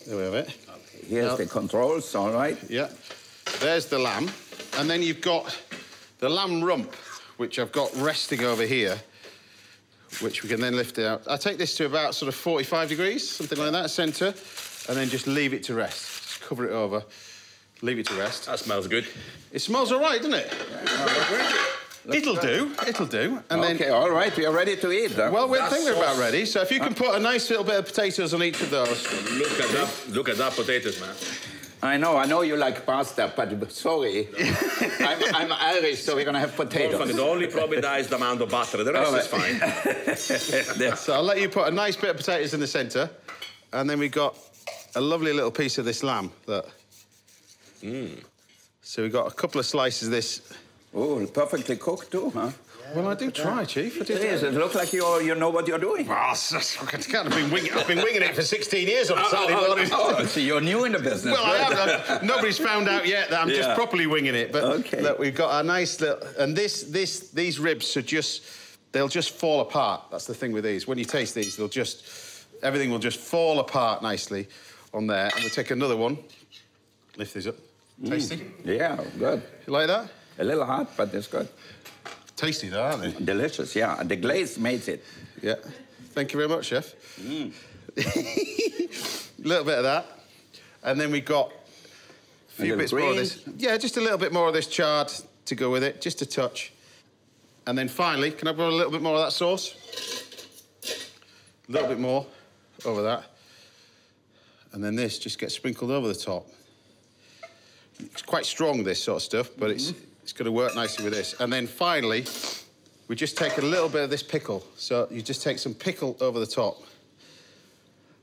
There we have it. Okay. Here's the controls, all right. Yeah. There's the lamb. And then you've got the lamb rump, which I've got resting over here, which we can then lift out. I take this to about sort of 45 degrees, something like that, centre, and then just leave it to rest. Just cover it over, leave it to rest. That smells good. It smells all right, doesn't it? It'll do. And then, all right, we are ready to eat. Huh? Well, we think we're about ready. So if you can put a nice little bit of potatoes on each of those. Look at that potatoes, man. I know you like pasta, but sorry. I'm Irish, so we're going to have potatoes. Wolfgang, the only problem is the amount of butter. The rest is fine. So I'll let you put a nice bit of potatoes in the centre, and then we've got a lovely little piece of this lamb. Look. So we've got a couple of slices of this. Oh, perfectly cooked too, huh? Well, I do try, Chief. It looks like you know what you're doing. Well, I've been winging it for 16 years on Saturday morning. So you're new in the business. Well, I am. Nobody's found out yet that I'm just properly winging it. But look, we've got a nice little... And these ribs are just... They'll just fall apart. That's the thing with these. When you taste these, they'll just... Everything will just fall apart nicely on there. And we'll take another one. Lift these up. Tasty? Yeah, good. You like that? A little hot, but it's good. Tasty, though, aren't they? Delicious, yeah. And the glaze makes it. Yeah. Thank you very much, Chef. A little bit of that. And then we got a few bits more of this. Yeah, just a little bit more of this chard to go with it, just a touch. And then finally, can I put a little bit more of that sauce? A little bit more over that. And then this just gets sprinkled over the top. It's quite strong, this sort of stuff, but it's going to work nicely with this. And then finally, we just take a little bit of this pickle. So you just take some pickle over the top.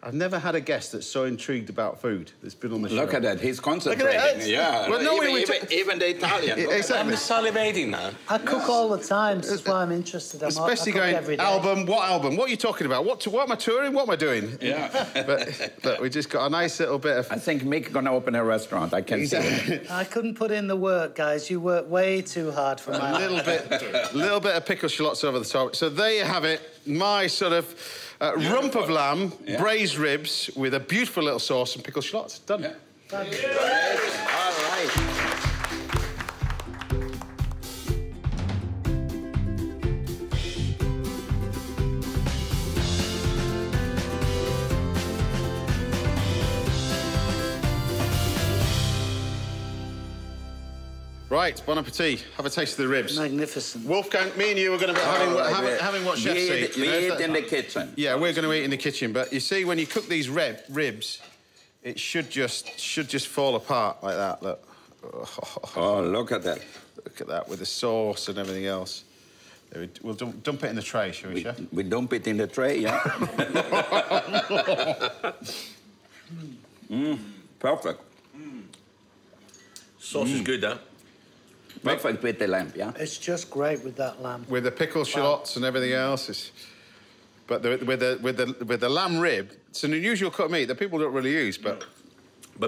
I've never had a guest that's so intrigued about food that's been on the show. Look at that, he's concentrating. Yeah, well, no, even the Italian. Exactly. I'm salivating now. I cook all the time, this is why I'm interested. Especially going, every day. Album? What are you talking about? What am I touring? What am I doing? Yeah. But look, we just got a nice little bit of... I think Mick gonna open a restaurant, I can see it. I couldn't put in the work, guys. You work way too hard for my... little bit of pickled shallots over the top. So there you have it, my sort of... rump of lamb, braised ribs with a beautiful little sauce and pickled shallots. Done. Yeah. All right. Right, bon appetit. Have a taste of the ribs. Magnificent. Wolfgang, me and you are going to be having what chefs eat. We eat in the kitchen. Yeah, we're going to eat in the kitchen. But you see, when you cook these ribs, it should just fall apart like that. Look. Oh, look at that. Look at that with the sauce and everything else. We'll dump it in the tray, shall we, Chef? We dump it in the tray, yeah. Perfect. Sauce is good, huh? Perfect with the lamb, yeah? It's just great with that lamb. With the pickled shallots and everything else. But with the lamb rib, it's an unusual cut of meat that people don't really use, but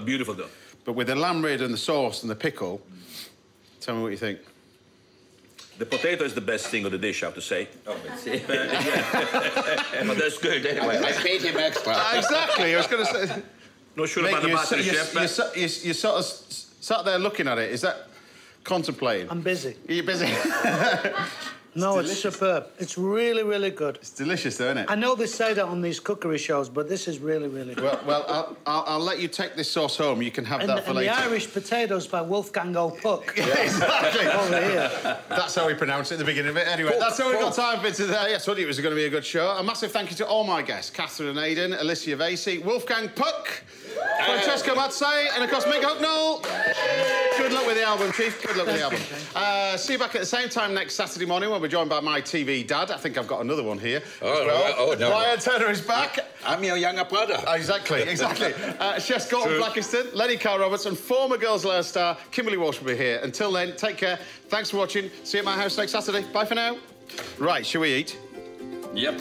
beautiful, though. But with the lamb rib and the sauce and the pickle, tell me what you think. The potato is the best thing of the dish, I have to say. Oh, but that's good anyway. I paid him extra. Exactly, I was going to say... Not sure about the butter, Chef, but... You sort of sat there looking at it. Is that contemplating? I'm busy. Are you busy? No, it's superb. It's really, really good. It's delicious, though, isn't it? I know they say that on these cookery shows, but this is really, really good. Well, I'll let you take this sauce home. You can have that for later. And the Irish potatoes by Wolfgang Puck. Yeah, exactly. Over here. That's how we pronounce it at the beginning of it. Anyway, that's all we've got time for today. I told you it was going to be a good show. A massive thank you to all my guests, Catherine and Aidan, Alicia Vasey, Wolfgang Puck, Francesco Mazzei, and, of course, Mick Hucknall. Good luck with the album, Chief. Good luck with the album. See you back at the same time next Saturday morning when we're joined by my TV dad. I think I've got another one here as well. No. Brian Turner is back. I'm your younger brother. Exactly. Chefs Gordon Blackiston, Lenny Carl Roberts, and former Girls' Lair star Kimberly Walsh will be here. Until then, take care. Thanks for watching. See you at my house next Saturday. Bye for now. Right, shall we eat? Yep.